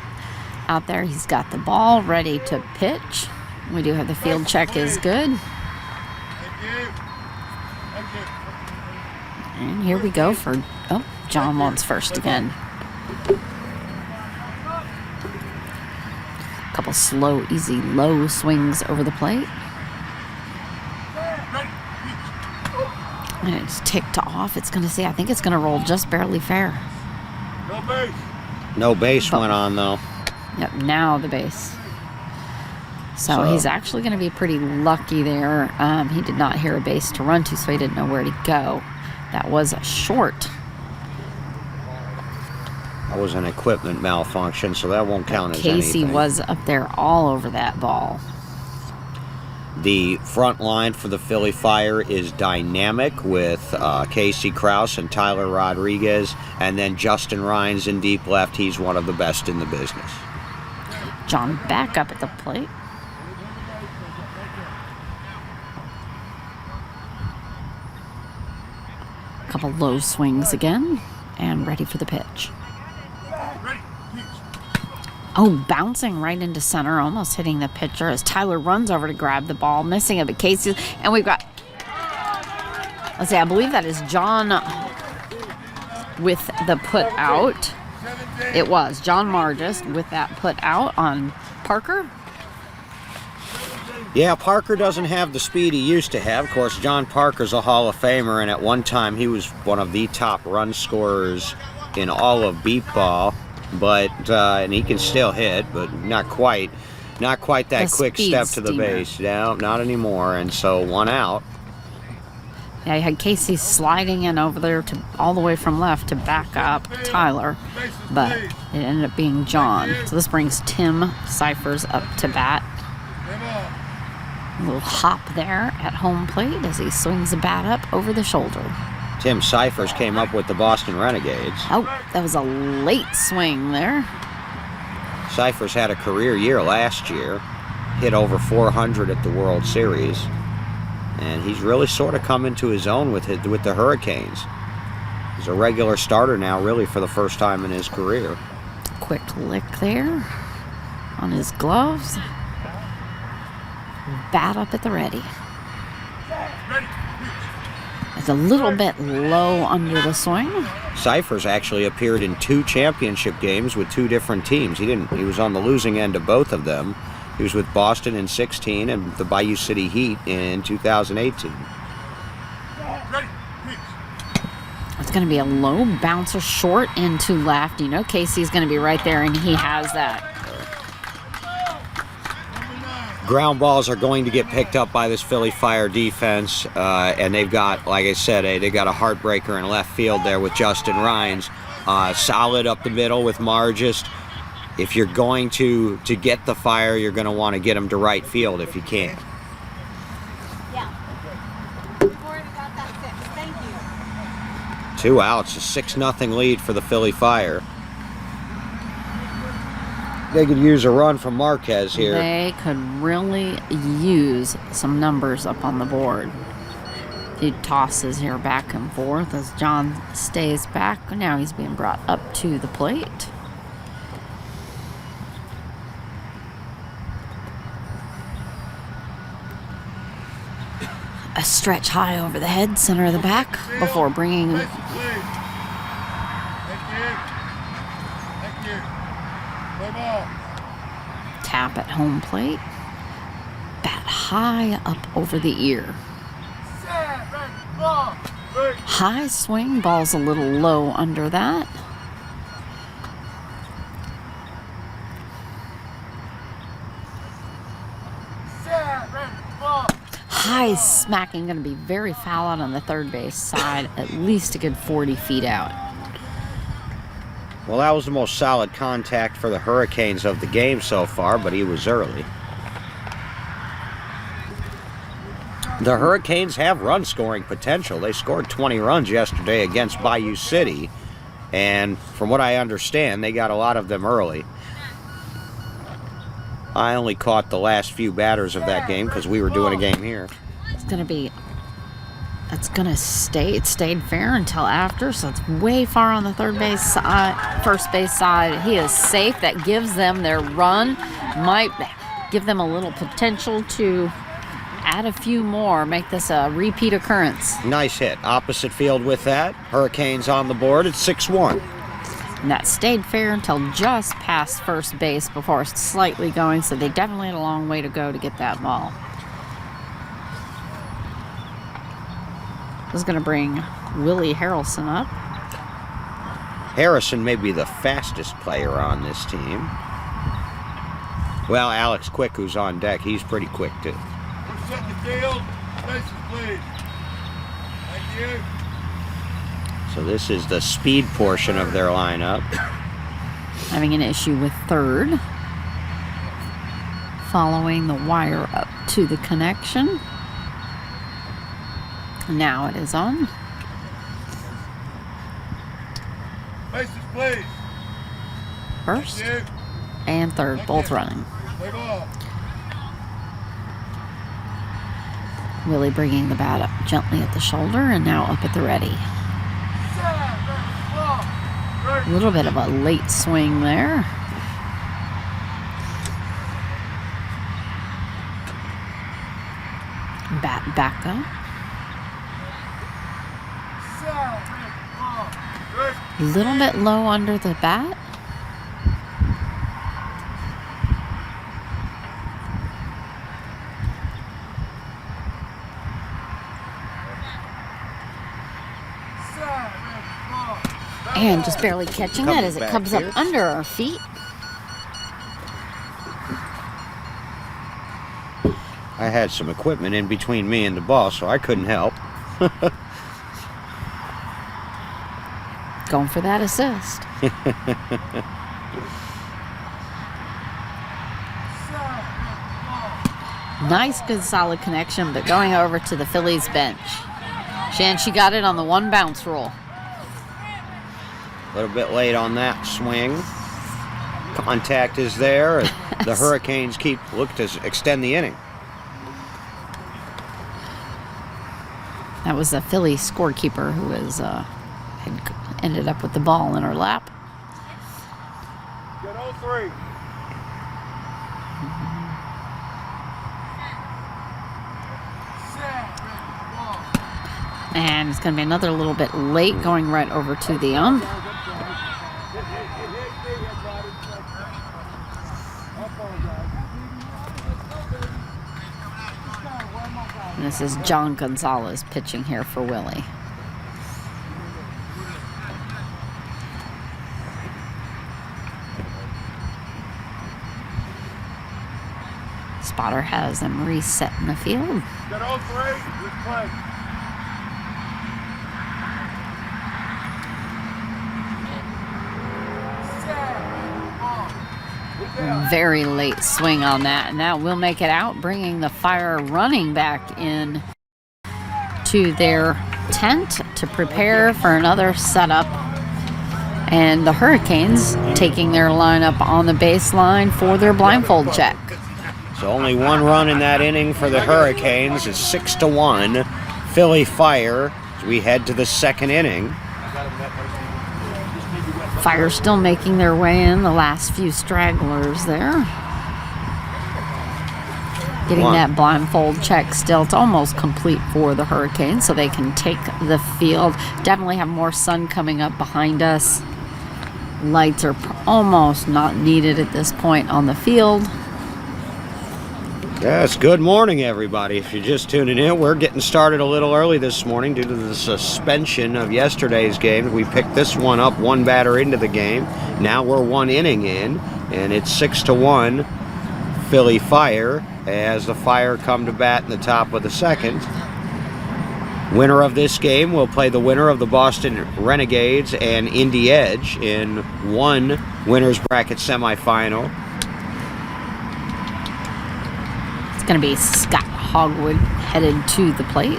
S2: out there. He's got the ball ready to pitch. We do have the field check is good. And here we go for, John wants first again. Couple slow, easy, low swings over the plate. And it's ticked off. It's going to see, I think it's going to roll just barely fair.
S3: No base.
S1: No base went on, though.
S2: Yep, now the base. So he's actually going to be pretty lucky there. He did not hear a base to run to, so he didn't know where to go. That was a short.
S1: That was an equipment malfunction, so that won't count as anything.
S2: Casey was up there all over that ball.
S1: The front line for the Philly Fire is dynamic with Casey Krause and Tyler Rodriguez, and then Justin Rhines in deep left. He's one of the best in the business.
S2: John back up at the plate. Couple low swings again, and ready for the pitch. Oh, bouncing right into center, almost hitting the pitcher as Tyler runs over to grab the ball, missing it, but Casey, and we've got, let's see, I believe that is John with the put out. It was John Margis with that put out on Parker.
S1: Yeah, Parker doesn't have the speed he used to have. Of course, John Parker's a Hall of Famer, and at one time he was one of the top run scorers in all of beep ball. But and he can still hit, but not quite that quick step to the base. No, not anymore. And so 1 out.
S2: Yeah, you had Casey sliding in over there to all the way from left to back up Tyler, but it ended up being John. So this brings Tim Cyphers up to bat. A little hop there at home plate as he swings the bat up over the shoulder.
S1: Tim Cyphers came up with the Boston Renegades.
S2: Oh, that was a late swing there.
S1: Cyphers had a career year last year, hit over 400 at the World Series, and he's really sort of come into his own with the Hurricanes. He's a regular starter now, really for the first time in his career.
S2: Quick lick there on his gloves. Bat up at the ready. It's a little bit low under the swing.
S1: Cyphers actually appeared in 2 championship games with 2 different teams. He was on the losing end of both of them. He was with Boston in 2016 and the Bayou City Heat in 2018.
S2: It's going to be a low bouncer short into left. You know Casey's going to be right there, and he has that.
S1: Ground balls are going to get picked up by this Philly Fire defense, and they've got, like I said, they've got a heartbreaker in left field there with Justin Rhines. Solid up the middle with Margis. If you're going to get the Fire, you're going to want to get them to right field if you can.
S4: Yeah. Already got that fixed. Thank you.
S1: 2 outs, a 6-0 lead for the Philly Fire. They could use a run from Marquez here.
S2: They could really use some numbers up on the board. He tosses here back and forth as John stays back. Now he's being brought up to the plate. A stretch high over the head, center of the back, before bringing
S3: Thank you. Play ball.
S2: tap at home plate. Bat high up over the ear.
S3: Set, ready, ball. Ready.
S2: High swing, ball's a little low under that.
S3: Set, ready, ball.
S2: High smacking, going to be very foul out on the third base side, at least a good 40 feet out.
S1: Well, that was the most solid contact for the Hurricanes of the game so far, but he was early. The Hurricanes have run-scoring potential. They scored 20 runs yesterday against Bayou City, and from what I understand, they got a lot of them early. I only caught the last few batters of that game because we were doing a game here.
S2: It's going to stay. It stayed fair until after, so it's way far on the first base side. He is safe. That gives them their run. Might give them a little potential to add a few more, make this a repeat occurrence.
S1: Nice hit. Opposite field with that. Hurricanes on the board at 6-1.
S2: And that stayed fair until just past first base before slightly going, so they definitely had a long way to go to get that ball. This is going to bring Willie Harrelson up.
S1: Harrison may be the fastest player on this team. Well, Alex Quick, who's on deck, he's pretty quick too.
S3: We're setting the field. Bases, please. Thank you.
S1: So this is the speed portion of their lineup.
S2: Having an issue with third. Following the wire up to the connection. Now it is on.
S3: Bases, please.
S2: First
S3: Thank you.
S2: and third, both running.
S3: Play ball.
S2: Willie bringing the bat up gently at the shoulder and now up at the ready. A little bit of a late swing there. Bat back up. A little bit low under the bat. And just barely catching that as it comes up under our feet.
S1: I had some equipment in between me and the ball, so I couldn't help.
S2: Going for that assist. Nice, good, solid connection, but going over to the Phillies bench. She got it on the one bounce rule.
S1: A little bit late on that swing. Contact is there. The Hurricanes look to extend the inning.
S2: That was the Philly scorekeeper who had ended up with the ball in her lap.
S3: Get 0-3.
S2: And it's going to be another little bit late, going right over to the ump. And this is John Gonzalez pitching here for Willie. Spotter has them reset in the field.
S3: Get 0-3. Good play.
S2: Very late swing on that, and that will make it out, bringing the Fire running back in to their tent to prepare for another setup. And the Hurricanes taking their lineup on the baseline for their blindfold check.
S1: So only one run in that inning for the Hurricanes. It's 6-1 Philly Fire as we head to the second inning.
S2: Fire still making their way in, the last few stragglers there. Getting that blindfold check still. It's almost complete for the Hurricanes, so they can take the field. Definitely have more sun coming up behind us. Lights are almost not needed at this point on the field.
S1: Yes, good morning, everybody. If you're just tuning in, we're getting started a little early this morning due to the suspension of yesterday's game. We picked this one up one batter into the game. Now we're one inning in, and it's 6-1 Philly Fire as the Fire come to bat in the top of the second. Winner of this game will play the winner of the Boston Renegades and Indy Edge in one winner's bracket semifinal.
S2: Going to be Scott Hogwood headed to the plate.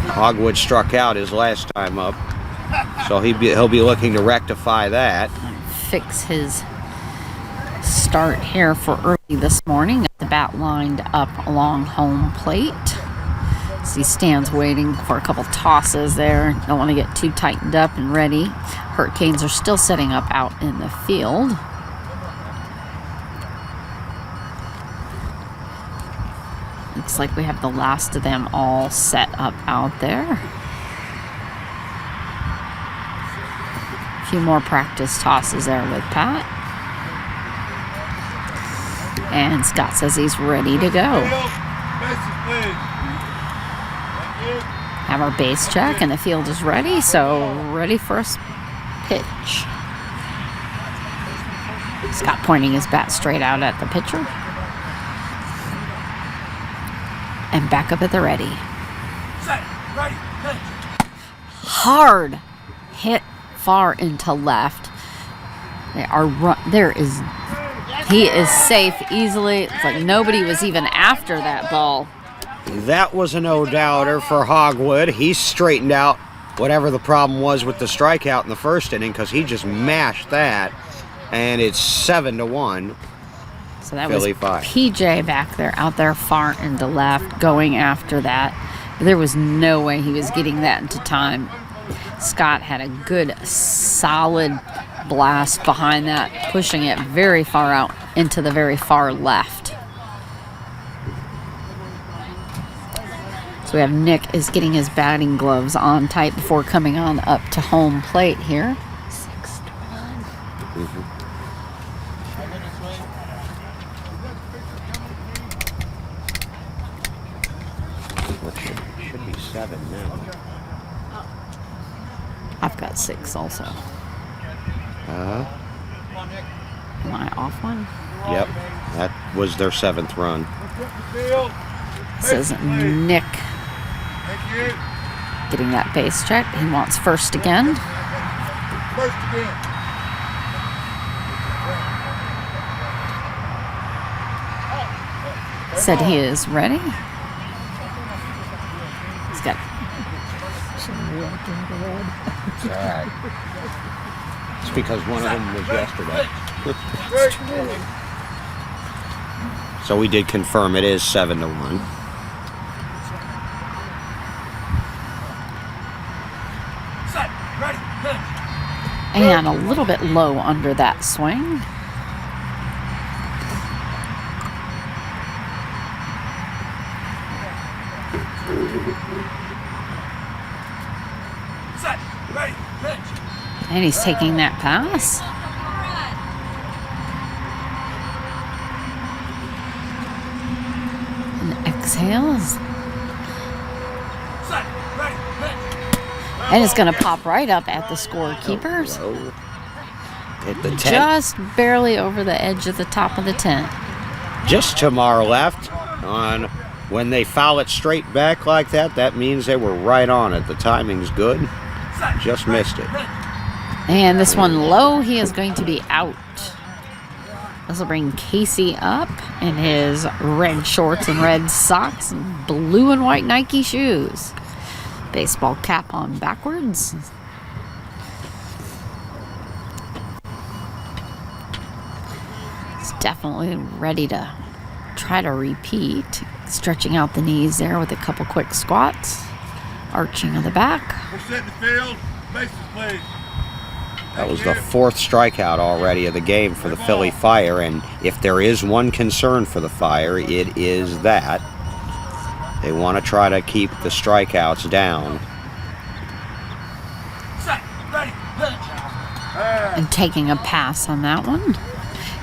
S1: Hogwood struck out his last time up, so he'll be looking to rectify that.
S2: Fix his start here for early this morning. The bat lined up along home plate. So he stands waiting for a couple tosses there. Don't want to get too tightened up and ready. Hurricanes are still setting up out in the field. Looks like we have the last of them all set up out there. A few more practice tosses there with Pat. And Scott says he's ready to go. Have our base check, and the field is ready, so ready for a pitch. Scott pointing his bat straight out at the pitcher. And back up at the ready. Hard hit far into left. He is safe easily. It's like nobody was even after that ball.
S1: That was a no-doubter for Hogwood. He straightened out whatever the problem was with the strikeout in the first inning because he just mashed that. And it's 7-1.
S2: So that
S1: Philly
S2: was
S1: Fire.
S2: PJ back there, out there far into left, going after that. There was no way he was getting that into time. Scott had a good, solid blast behind that, pushing it very far out into the very far left. So we have Nick is getting his batting gloves on tight before coming on up to home plate here. 6-1.
S1: Should be 7 now.
S2: I've got 6 also.
S1: Uh-huh.
S2: Am I off one?
S1: Yep, that was their 7th run.
S2: It says Nick
S3: Thank you.
S2: getting that base check. He wants first again.
S3: First again.
S2: Said he is ready. He's got.
S1: It's because one of them was yesterday. So we did confirm it is 7-1.
S3: Set. Ready. Pitch.
S2: And a little bit low under that swing.
S3: Set. Ready. Pitch.
S2: And he's taking that pass. And exhales.
S3: Set. Ready. Pitch.
S2: And it's going to pop right up at the scorekeepers.
S1: Hit the 10.
S2: Just barely over the edge of the top of the tent.
S1: Just to our left. On when they foul it straight back like that, that means they were right on it. The timing's good. Just missed it.
S2: And this one low, he is going to be out. This will bring Casey up in his red shorts and red socks and blue and white Nike shoes. Baseball cap on backwards. He's definitely ready to try to repeat. Stretching out the knees there with a couple quick squats. Arching of the back.
S3: We're setting the field. Bases, please.
S1: That was the 4th strikeout already of the game for the Philly Fire, and if there is one concern for the Fire, it is that they want to try to keep the strikeouts down.
S3: Set. Ready. Pitch.
S2: And taking a pass on that one.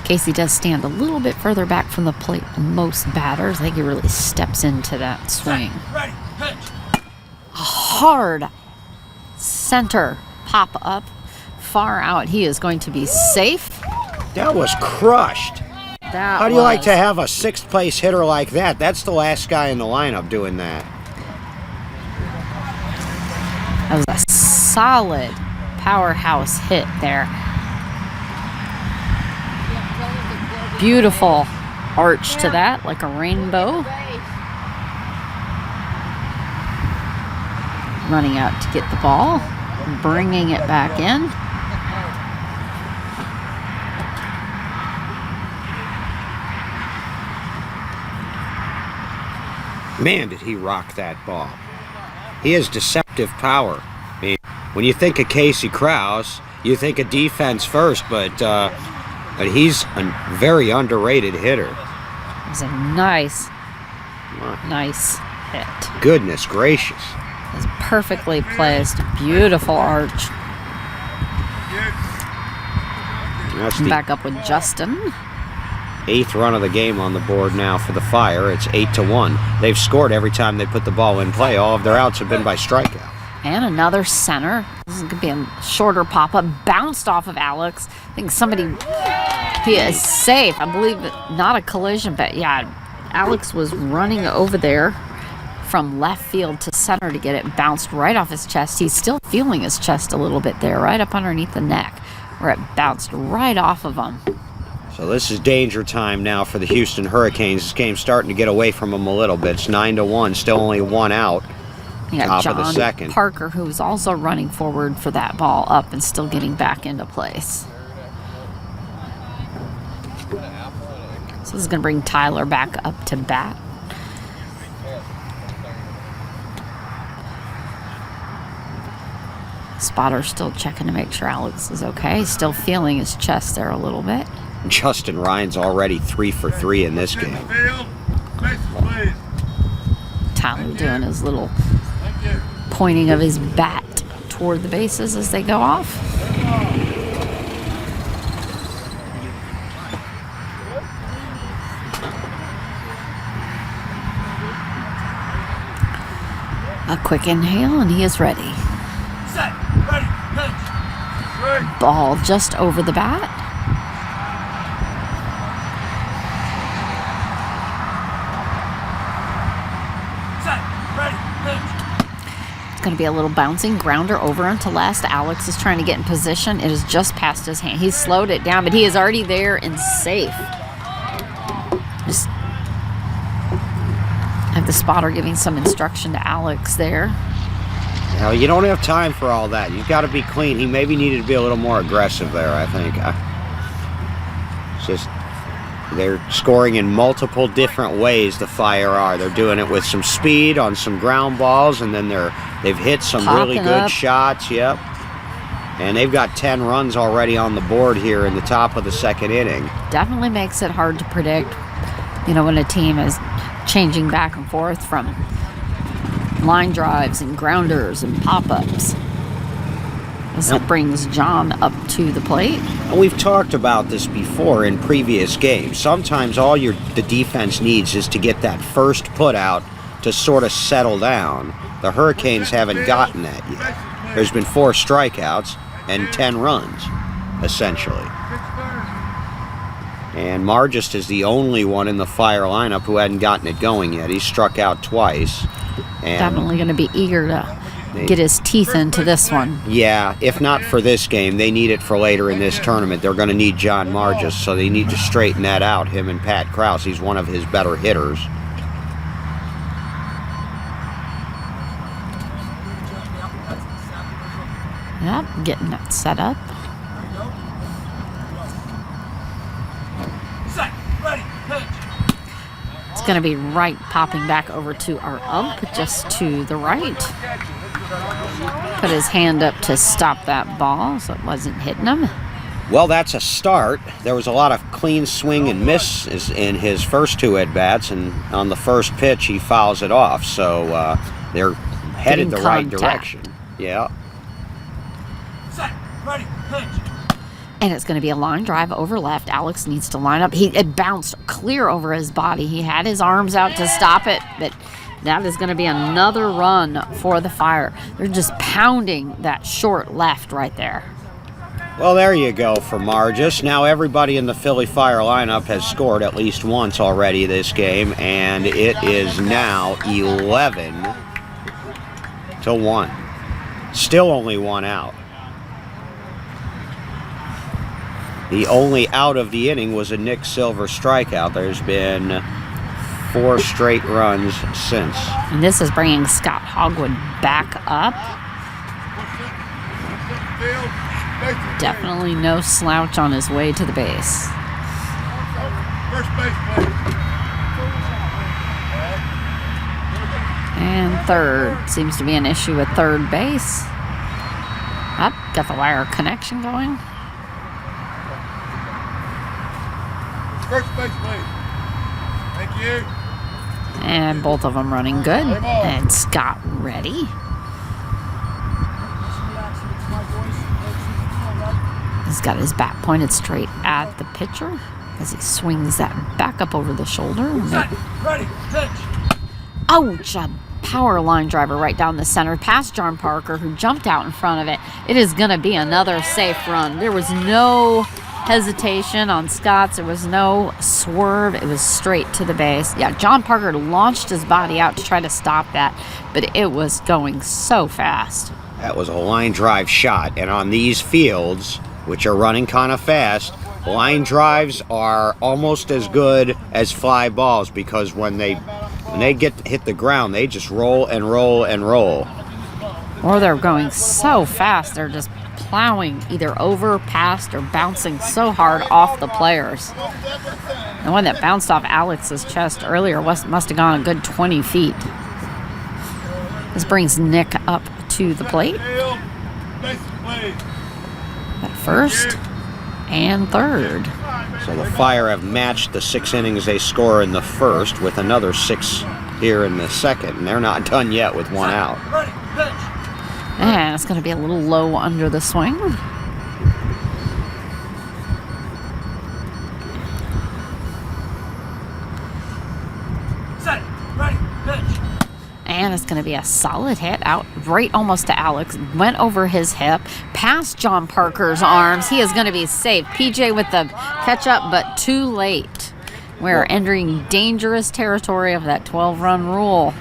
S2: Casey does stand a little bit further back from the plate than most batters. I think he really steps into that swing.
S3: Ready. Pitch.
S2: Hard center pop up. Far out. He is going to be safe.
S1: That was crushed. How do you like to have a 6th place hitter like that? That's the last guy in the lineup doing that.
S2: That was a solid powerhouse hit there. Beautiful arch to that, like a rainbow. Running out to get the ball, bringing it back in.
S1: Man, did he rock that ball. He has deceptive power. I mean, when you think of Casey Krause, you think of defense first, but he's a very underrated hitter.
S2: It was a nice hit.
S1: Goodness gracious.
S2: It was perfectly placed. Beautiful arch.
S1: That's the
S2: Back up with Justin.
S1: 8th run of the game on the board now for the Fire. It's 8-1. They've scored every time they put the ball in play. All of their outs have been by strikeout.
S2: And another center. This is going to be a shorter pop-up. Bounced off of Alex. I think he is safe. I believe not a collision, but yeah, Alex was running over there from left field to center to get it. Bounced right off his chest. He's still feeling his chest a little bit there, right up underneath the neck, where it bounced right off of him.
S1: So this is danger time now for the Houston Hurricanes. This game's starting to get away from them a little bit. It's 9-1, still only 1 out.
S2: You
S1: Top
S2: got
S1: of the
S2: John
S1: second.
S2: Parker, who's also running forward for that ball up and still getting back into place. So this is going to bring Tyler back up to bat. Spotter still checking to make sure Alex is okay. Still feeling his chest there a little bit.
S1: Justin Ryan's already 3 for 3 in this game.
S2: Tyler doing his little pointing of his bat toward the bases as they go off. A quick inhale and he is ready.
S3: Set, ready, pitch.
S2: Ball just over the bat. It's going to be a little bouncing grounder over into last. Alex is trying to get in position. It is just past his hand. He's slowed it down, but he is already there and safe. Just have the spotter giving some instruction to Alex there.
S1: Now, you don't have time for all that. You've got to be clean. He maybe needed to be a little more aggressive there, I think. It's just they're scoring in multiple different ways, the Fire are. They're doing it with some speed on some ground balls, and then they've hit some really good shots. Yep. And they've got 10 runs already on the board here in the top of the second inning. Definitely makes it hard to predict, when a team is changing back and forth from line drives and grounders and pop-ups. This brings John up to the plate. We've talked about this before in previous games. Sometimes all the defense needs is to get that first put out to sort of settle down. The Hurricanes haven't gotten that yet. There's been 4 strikeouts and 10 runs, essentially. And Margist is the only one in the Fire lineup who hadn't gotten it going yet. He's struck out twice. And definitely going to be eager to get his teeth into this one. Yeah, if not for this game, they need it for later in this tournament. They're going to need John Margist, so they need to straighten that out, him and Pat Krause. He's one of his better hitters. Yep, getting that set up. It's going to be right, popping back over to our ump, just to the right. Put his hand up to stop that ball, so it wasn't hitting him. Well, that's a start. There was a lot of clean swing and miss in his first 2 at-bats, and on the first pitch, he fouls it off. So they're headed the right direction. Yeah. Set, ready, pitch. And it's going to be a line drive over left. Alex needs to line up. It bounced clear over his body. He had his arms out to stop it, but that is going to be another run for the Fire. They're just pounding that short left right there. Well, there you go for Margist. Now everybody in the Philly Fire lineup has scored at least once already this game, and it is now 11-1. Still only 1 out. The only out of the inning was a Nick Silver strikeout. There's been 4 straight runs since. And this is bringing Scott Hogwood back up. Definitely no slouch on his way to the base.
S3: First base, please.
S2: And third. Seems to be an issue with third base. Up, got the wire connection going.
S3: First base, please. Thank you.
S2: And both of them running good. And Scott ready. He's got his bat pointed straight at the pitcher as he swings that back up over the shoulder.
S3: Ready, pitch.
S2: Ouch! A power line driver right down the center past John Parker, who jumped out in front of it. It is going to be another safe run. There was no hesitation on Scott's. There was no swerve. It was straight to the base. Yeah, John Parker launched his body out to try to stop that, but it was going so fast.
S1: That was a line drive shot, and on these fields, which are running kind of fast, line drives are almost as good as fly balls, because when they hit the ground, they just roll and roll and roll.
S2: Or they're going so fast, they're just plowing either over, past, or bouncing so hard off the players. The one that bounced off Alex's chest earlier must have gone a good 20 feet. This brings Nick up to the plate.
S3: Bases clean.
S2: At first and third.
S1: So the Fire have matched the 6 innings they score in the first with another 6 here in the second, and they're not done yet with 1 out.
S3: Ready, pitch.
S2: And it's going to be a little low under the swing.
S3: Set. Ready, pitch.
S2: And it's going to be a solid hit out right almost to Alex. Went over his hip, past John Parker's arms. He is going to be safe. PJ with the catch up, but too late. We're entering dangerous territory of that 12-run rule.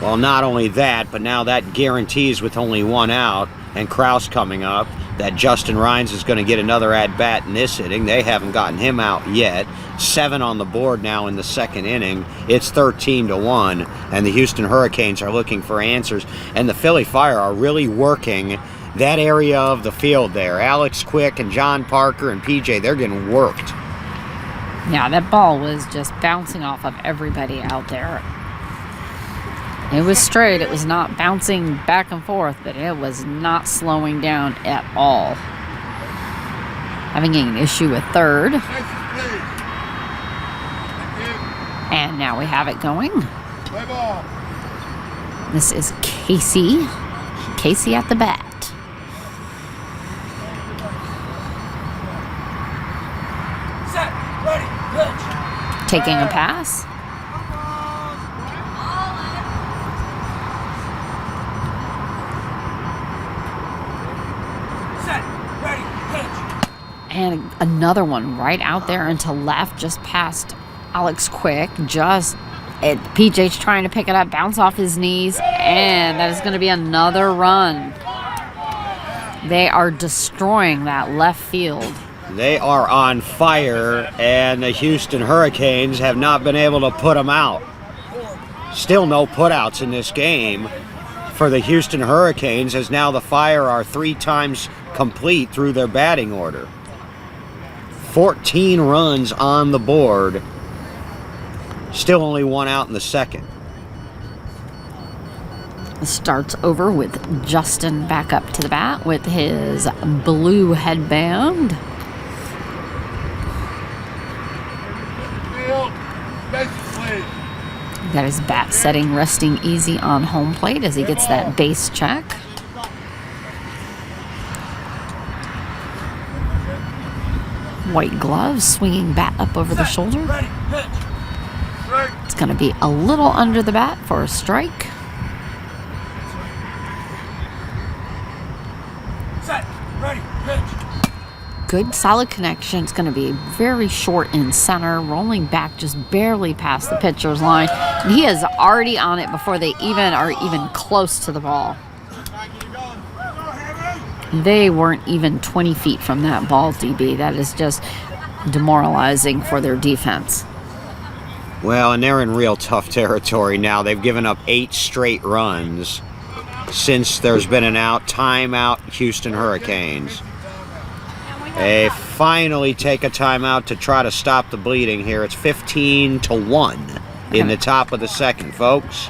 S1: Well, not only that, but now that guarantees with only 1 out and Kraus coming up that Justin Rhines is going to get another at-bat in this inning. They haven't gotten him out yet. 7 on the board now in the second inning. It's 13-1, and the Houston Hurricanes are looking for answers. And the Philly Fire are really working that area of the field there. Alex Quick and John Parker and PJ, they're getting worked.
S2: Yeah, that ball was just bouncing off of everybody out there. It was straight. It was not bouncing back and forth, but it was not slowing down at all. Having an issue with third.
S3: Bases clean. Thank you.
S2: And now we have it going.
S3: Play ball.
S2: This is Casey. Casey at the bat.
S3: Set. Ready, pitch.
S2: Taking a pass.
S3: Set. Ready, pitch.
S2: And another one right out there and to left, just past Alex Quick. PJ's trying to pick it up, bounce off his knees, and that is going to be another run. They are destroying that left field.
S1: They are on fire, and the Houston Hurricanes have not been able to put them out. Still no putouts in this game for the Houston Hurricanes, as now the Fire are 3 times complete through their batting order. 14 runs on the board. Still only 1 out in the second.
S2: Starts over with Justin back up to the bat with his blue headband.
S3: Field. Bases clean.
S2: Got his bat setting resting easy on home plate as he gets that base check. White gloves, swinging bat up over the shoulder.
S3: Ready, pitch. Strike.
S2: It's going to be a little under the bat for a strike.
S3: Set. Ready, pitch.
S2: Good solid connection. It's going to be very short in center, rolling back just barely past the pitcher's line. And he is already on it before they are even close to the ball. They weren't even 20 feet from that ball, DB. That is just demoralizing for their defense.
S1: Well, and they're in real tough territory now. They've given up 8 straight runs since there's been an out. Timeout, Houston Hurricanes. They finally take a timeout to try to stop the bleeding here. It's 15-1 in the top of the second, folks.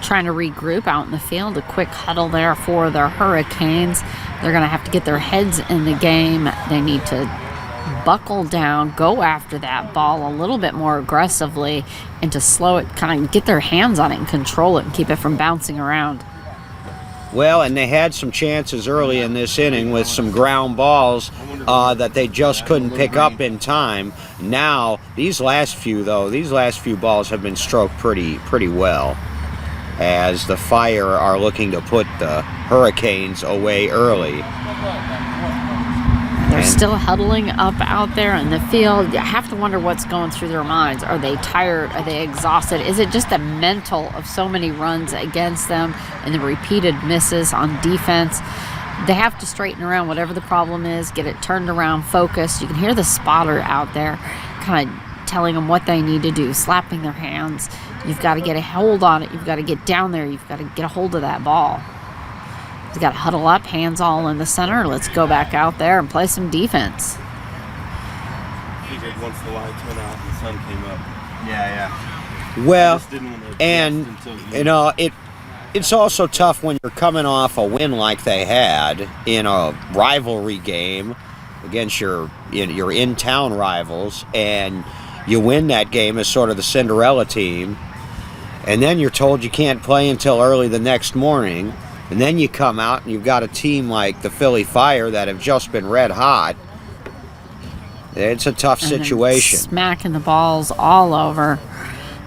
S2: Trying to regroup out in the field. A quick huddle there for the Hurricanes. They're going to have to get their heads in the game. They need to buckle down, go after that ball a little bit more aggressively, and to slow it, kind of get their hands on it and control it and keep it from bouncing around.
S1: Well, and they had some chances early in this inning with some ground balls that they just couldn't pick up in time. Now, these last few balls have been stroked pretty well, as the Fire are looking to put the Hurricanes away early.
S2: They're still huddling up out there in the field. You have to wonder what's going through their minds. Are they tired? Are they exhausted? Is it just a mental of so many runs against them and the repeated misses on defense? They have to straighten around whatever the problem is, get it turned around, focused. You can hear the spotter out there kind of telling them what they need to do, slapping their hands. You've got to get a hold on it. You've got to get down there. You've got to get a hold of that ball. You've got to huddle up, hands all in the center. Let's go back out there and play some defense.
S5: Figured once the lights went out and the sun came up.
S1: Well,
S5: I just didn't want to
S1: and
S5: adjust until
S1: you know, It's also tough when you're coming off a win like they had in a rivalry game against your in-town rivals, and you win that game as sort of the Cinderella team, and then you're told you can't play until early the next morning, and then you come out and you've got a team like the Philly Fire that have just been red hot. It's a tough situation.
S2: Smacking the balls all over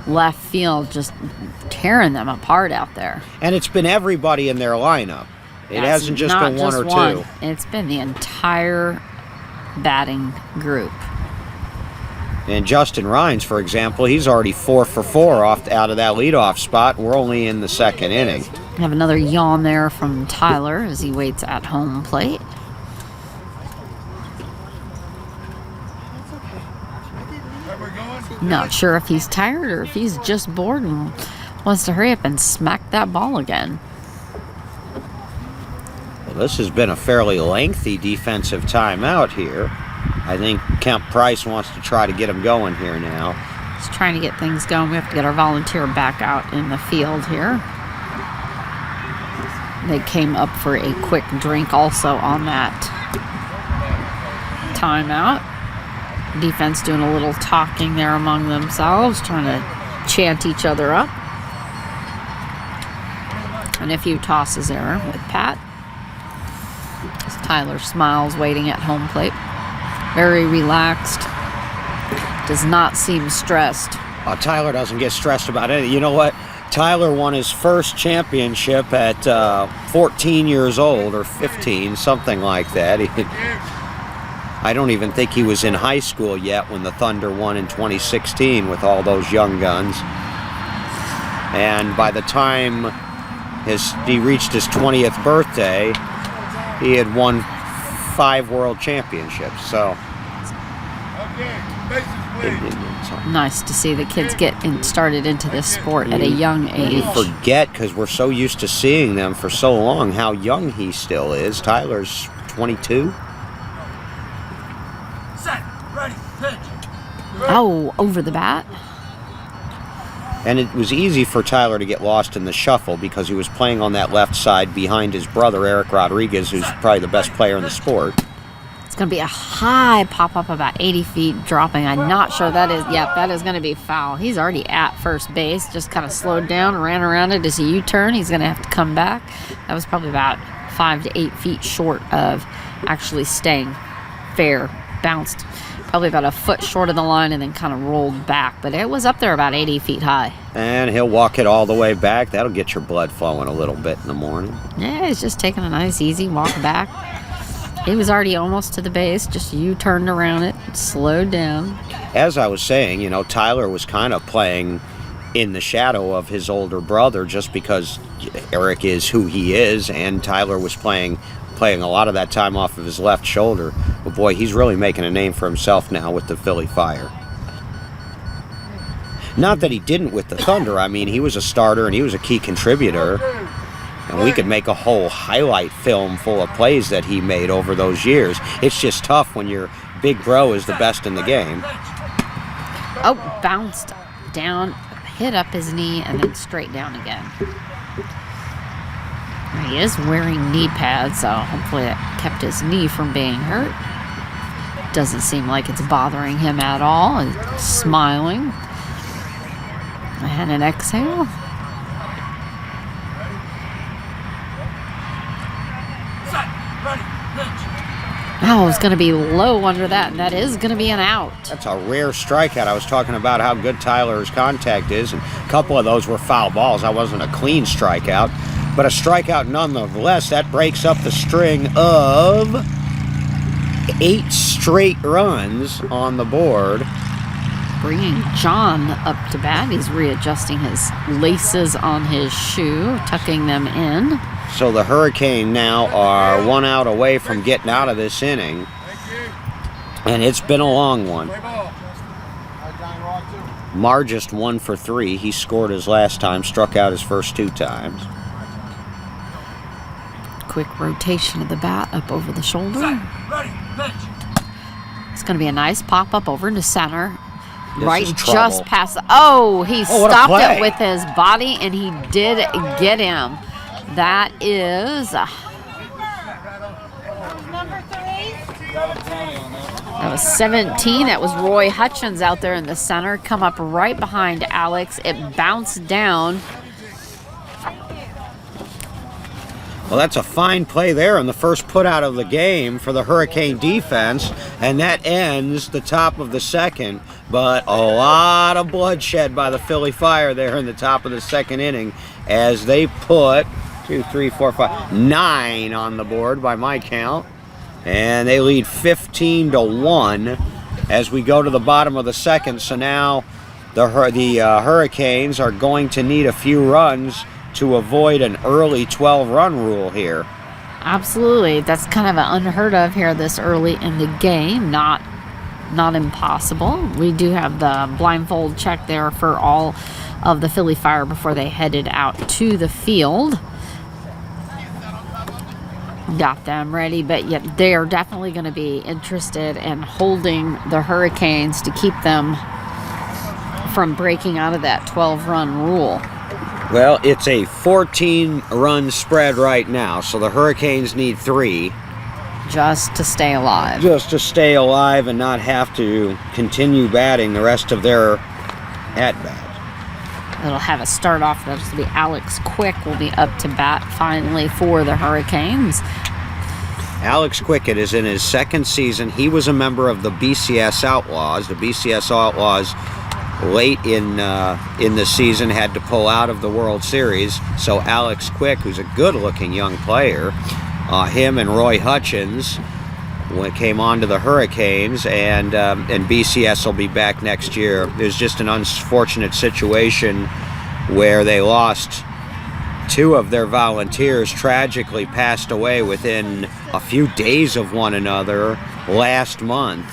S2: left field, just tearing them apart out there.
S1: And it's been everybody in their lineup. It hasn't just been one or two.
S2: It's been the entire batting group.
S1: And Justin Rhines, for example, he's already 4 for 4 out of that leadoff spot. We're only in the second inning.
S2: We have another yawn there from Tyler as he waits at home plate. Not sure if he's tired or if he's just bored and wants to hurry up and smack that ball again.
S1: Well, this has been a fairly lengthy defensive timeout here. I think Kemp Price wants to try to get him going here now.
S2: Just trying to get things going. We have to get our volunteer back out in the field here. They came up for a quick drink also on that timeout. Defense doing a little talking there among themselves, trying to chant each other up. And a few tosses there with Pat. As Tyler smiles, waiting at home plate. Very relaxed. Does not seem stressed.
S1: Oh, Tyler doesn't get stressed about anything. You know what? Tyler won his first championship at 14 years old, or 15, something like that. I don't even think he was in high school yet when the Thunder won in 2016 with all those young guns. And by the time he reached his 20th birthday, he had won 5 world championships. So
S2: nice to see the kids get started into this sport at a young age.
S1: We forget, because we're so used to seeing them for so long, how young he still is. Tyler's 22.
S2: Oh, over the bat.
S1: And it was easy for Tyler to get lost in the shuffle because he was playing on that left side behind his brother, Eric Rodriguez, who's probably the best player in the sport.
S2: It's going to be a high pop-up about 80 feet dropping. I'm not sure that is. Yep, that is going to be foul. He's already at first base. Just kind of slowed down, ran around it as a U-turn. He's going to have to come back. That was probably about 5 to 8 feet short of actually staying fair. Bounced probably about a foot short of the line and then kind of rolled back. But it was up there about 80 feet high.
S1: And he'll walk it all the way back. That'll get your blood flowing a little bit in the morning.
S2: Yeah, he's just taking a nice, easy walk back. He was already almost to the base. Just U-turned around it, slowed down.
S1: As I was saying, Tyler was kind of playing in the shadow of his older brother just because Eric is who he is, and Tyler was playing a lot of that time off of his left shoulder. But boy, he's really making a name for himself now with the Philly Fire. Not that he didn't with the Thunder. I mean, he was a starter and he was a key contributor. And we could make a whole highlight film full of plays that he made over those years. It's just tough when your big bro is the best in the game.
S2: Oh, bounced down, hit up his knee, and then straight down again. He is wearing knee pads, so hopefully that kept his knee from being hurt. Doesn't seem like it's bothering him at all. He's smiling. And an exhale. Oh, it's going to be low under that, and that is going to be an out.
S1: That's a rare strikeout. I was talking about how good Tyler's contact is, and a couple of those were foul balls. That wasn't a clean strikeout, but a strikeout nonetheless. That breaks up the string of 8 straight runs on the board.
S2: Bringing John up to bat. He's readjusting his laces on his shoe, tucking them in.
S1: So the Hurricane now are 1 out away from getting out of this inning. And it's been a long one. Mar just 1 for 3. He scored his last time, struck out his first 2 times.
S2: Quick rotation of the bat up over the shoulder. It's going to be a nice pop-up over into center. right
S1: is
S2: just
S1: trouble.
S2: past. Oh, he
S1: Oh, what a
S2: stopped
S1: play.
S2: it with his body, and he did get him. That is.
S4: Number 3.
S2: That was 17. That was Roy Hutchins out there in the center. Come up right behind Alex. It bounced down.
S1: Well, that's a fine play there in the first put out of the game for the Hurricane defense, and that ends the top of the second. But a lot of bloodshed by the Philly Fire there in the top of the second inning as they put 2, 3, 4, 5, 9 on the board by my count, and they lead 15-1 as we go to the bottom of the second. So now the Hurricanes are going to need a few runs to avoid an early 12-run rule here.
S2: Absolutely. That's kind of unheard of here this early in the game. Not impossible. We do have the blindfold check there for all of the Philly Fire before they headed out to the field. Got them ready, but yet they are definitely going to be interested in holding the Hurricanes to keep them from breaking out of that 12-run rule.
S1: Well, it's a 14-run spread right now, so the Hurricanes need 3.
S2: Just to stay alive.
S1: Just to stay alive and not have to continue batting the rest of their at-bat.
S2: It'll have a start off. That'll be Alex Quick will be up to bat finally for the Hurricanes.
S1: Alex Quickett is in his second season. He was a member of the BCS Outlaws. The BCS Outlaws late in the season had to pull out of the World Series. So Alex Quick, who's a good-looking young player, him and Roy Hutchins came on to the Hurricanes, and BCS will be back next year. There's just an unfortunate situation where they lost 2 of their volunteers, tragically passed away within a few days of one another last month,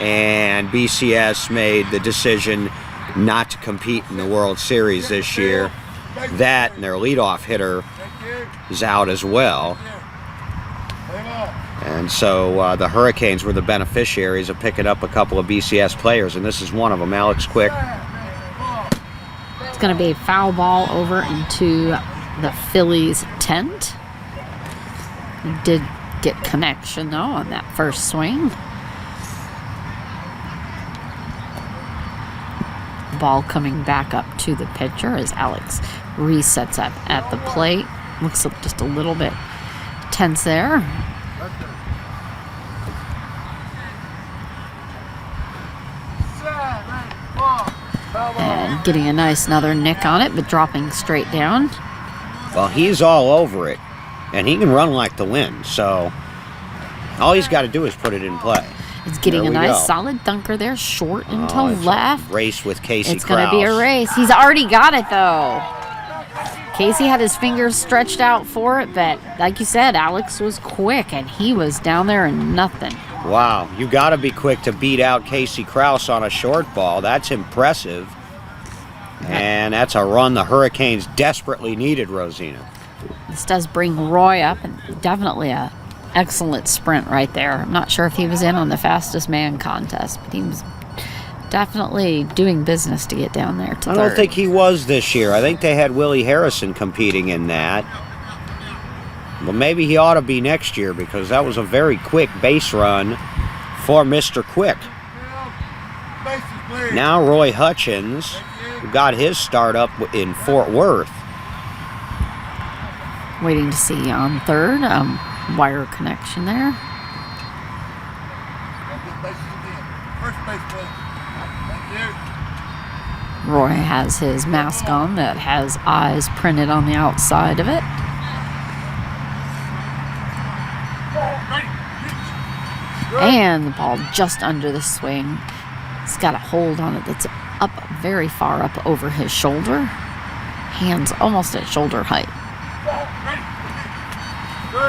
S1: and BCS made the decision not to compete in the World Series this year. That and their leadoff hitter is out as well. And so the Hurricanes were the beneficiaries of picking up a couple of BCS players, and this is one of them, Alex Quick.
S2: It's going to be a foul ball over into the Phillies' tent. Did get connection, though, on that first swing. Ball coming back up to the pitcher as Alex resets up at the plate. Looks just a little bit tense there. And getting a nice another nick on it, but dropping straight down.
S1: Well, he's all over it, and he can run like the wind, so all he's got to do is put it in play.
S2: It's getting
S1: There
S2: a
S1: we
S2: nice
S1: go.
S2: solid dunker there, short and to
S1: It's a
S2: left.
S1: race with Casey
S2: It's going to be a
S1: Krause.
S2: race. He's already got it, though. Casey had his fingers stretched out for it, but like you said, Alex was quick, and he was down there and nothing.
S1: Wow, you got to be quick to beat out Casey Krause on a short ball. That's impressive. And that's a run the Hurricanes desperately needed, Rosina.
S2: This does bring Roy up, and definitely a excellent sprint right there. I'm not sure if he was in on the fastest man contest, but he was definitely doing business to get down there to
S1: I
S2: third.
S1: don't think he was this year. I think they had Willie Harrison competing in that. But maybe he ought to be next year, because that was a very quick base run for Mr. Quick. Now Roy Hutchins, who got his start up in Fort Worth.
S2: Waiting to see on third. Wire connection there.
S3: First base, please. Thank you.
S2: Roy has his mask on that has eyes printed on the outside of it. And the ball just under the swing. He's got a hold on it that's up very far up over his shoulder. Hands almost at shoulder height.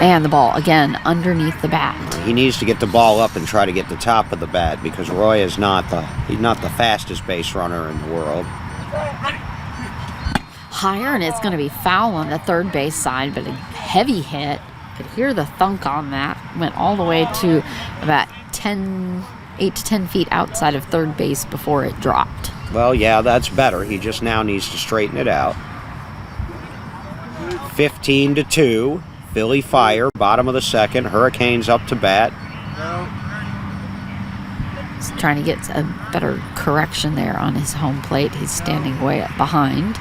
S2: And the ball again underneath the bat.
S1: He needs to get the ball up and try to get the top of the bat, because Roy is not the fastest base runner in the world.
S2: Higher, and it's going to be foul on the third base side, but a heavy hit. Could hear the thunk on that. Went all the way to about 10 8 to 10 feet outside of third base before it dropped.
S1: Well, yeah, that's better. He just now needs to straighten it out. 15-2. Philly Fire, bottom of the second. Hurricanes up to bat.
S2: He's trying to get a better correction there on his home plate. He's standing way up behind.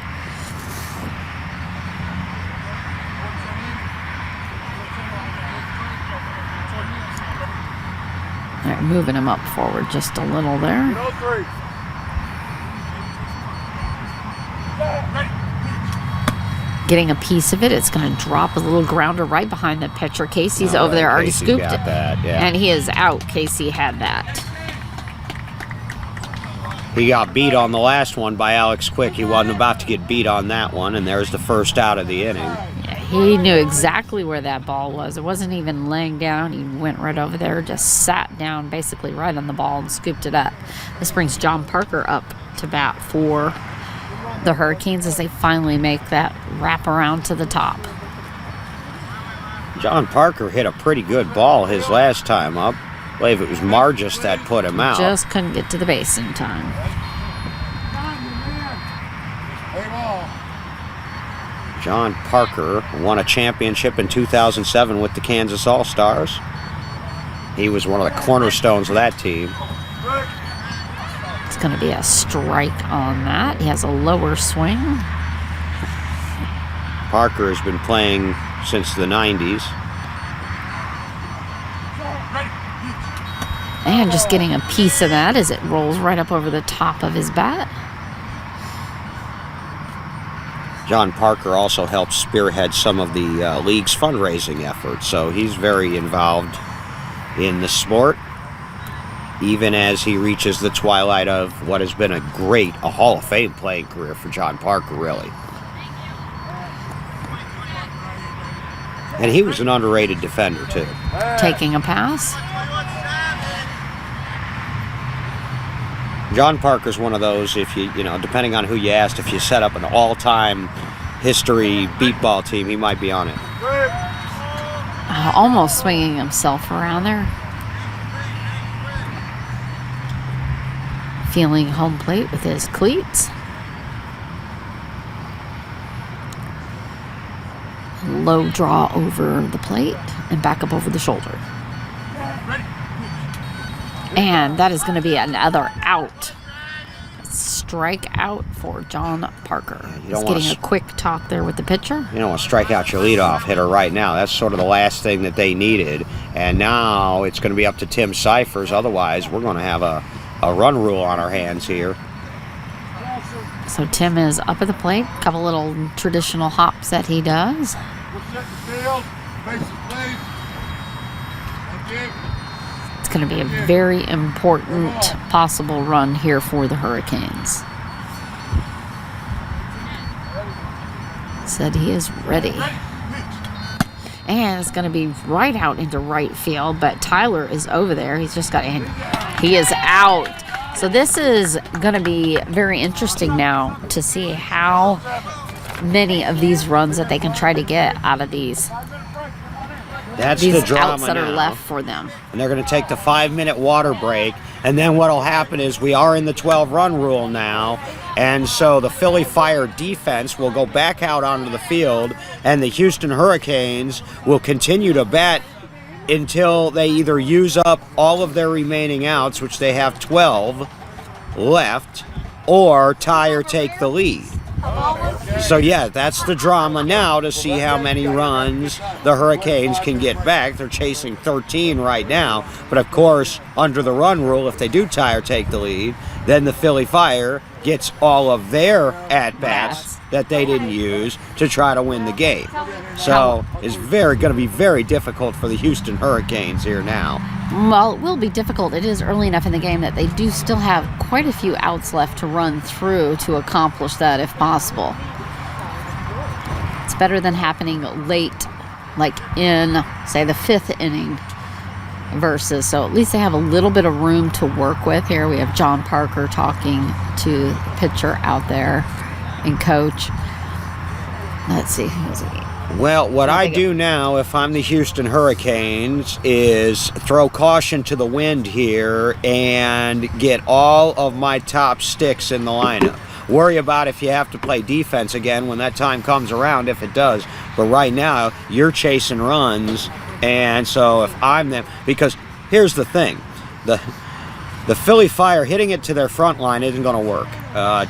S2: All right, moving him up forward just a little there. Getting a piece of it. It's going to drop a little grounder right behind the pitcher. Casey's over there, already
S1: Casey's
S2: scooped
S1: got
S2: it.
S1: that, yeah.
S2: And he is out. Casey had that.
S1: He got beat on the last one by Alex Quick. He wasn't about to get beat on that one, and there's the first out of the inning.
S2: Yeah, he knew exactly where that ball was. It wasn't even laying down. He went right over there, just sat down basically right on the ball and scooped it up. This brings John Parker up to bat for the Hurricanes as they finally make that wrap around to the top.
S1: John Parker hit a pretty good ball his last time up. I believe it was Margis that put him out.
S2: Just couldn't get to the base in time.
S1: John Parker won a championship in 2007 with the Kansas All-Stars. He was one of the cornerstones of that team.
S2: It's going to be a strike on that. He has a lower swing.
S1: Parker has been playing since the 90s.
S2: And just getting a piece of that as it rolls right up over the top of his bat.
S1: John Parker also helps spearhead some of the league's fundraising efforts, so he's very involved in the sport, even as he reaches the twilight of what has been a Hall of Fame playing career for John Parker, really. And he was an underrated defender, too.
S2: Taking a pass.
S1: John Parker's one of those, if you depending on who you asked, if you set up an all-time history beat ball team, he might be on it.
S2: Almost swinging himself around there. Feeling home plate with his cleats. Low draw over the plate and back up over the shoulder. And that is going to be another out. Strike out for John Parker. He's getting a quick talk there with the pitcher.
S1: You don't want to strike out your leadoff hitter right now. That's sort of the last thing that they needed. And now it's going to be up to Tim Cyphers. Otherwise, we're going to have a run rule on our hands here.
S2: So Tim is up at the plate. A couple little traditional hops that he does. It's going to be a very important possible run here for the Hurricanes. Said he is ready. And it's going to be right out into right field, but Tyler is over there. He's just got in. He is out. So this is going to be very interesting now to see how many of these runs that they can try to get out of these.
S1: That's
S2: these
S1: the drama
S2: outs that
S1: now.
S2: Are left for them.
S1: And they're going to take the 5-minute water break. And then what will happen is we are in the 12-run rule now. And so the Philly Fire defense will go back out onto the field. And the Houston Hurricanes will continue to bat until they either use up all of their remaining outs, which they have 12 left, or tie or take the lead. So yeah, that's the drama now to see how many runs the Hurricanes can get back. They're chasing 13 right now, but of course, under the run rule, if they do tie or take the lead, then the Philly Fire gets all of their at-bats that they didn't use to try to win the game. So it's going to be very difficult for the Houston Hurricanes here now.
S2: Well, it will be difficult. It is early enough in the game that they do still have quite a few outs left to run through to accomplish that if possible. It's better than happening late, like in, say, the 5th inning versus. So at least they have a little bit of room to work with. Here we have John Parker talking to the pitcher out there and coach. Let's see.
S1: Well, what I do now, if I'm the Houston Hurricanes, is throw caution to the wind here and get all of my top sticks in the lineup. Worry about if you have to play defense again when that time comes around, if it does. But right now, you're chasing runs, and so if I'm them, because here's the thing, the Philly Fire hitting it to their front line isn't going to work.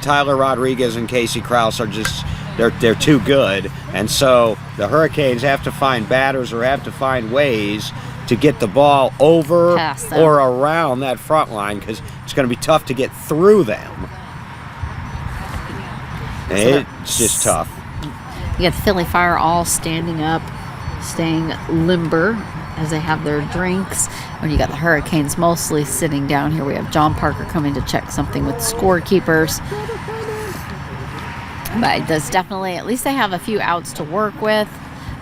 S1: Tyler Rodriguez and Casey Krause are just they're too good, and so the Hurricanes have to find batters or have to find ways to get the ball over or around that front line, because it's going to be tough to get through them. It's just tough.
S2: You got the Philly Fire all standing up, staying limber as they have their drinks. When you got the Hurricanes mostly sitting down here, we have John Parker coming to check something with the scorekeepers. But it does definitely, at least they have a few outs to work with.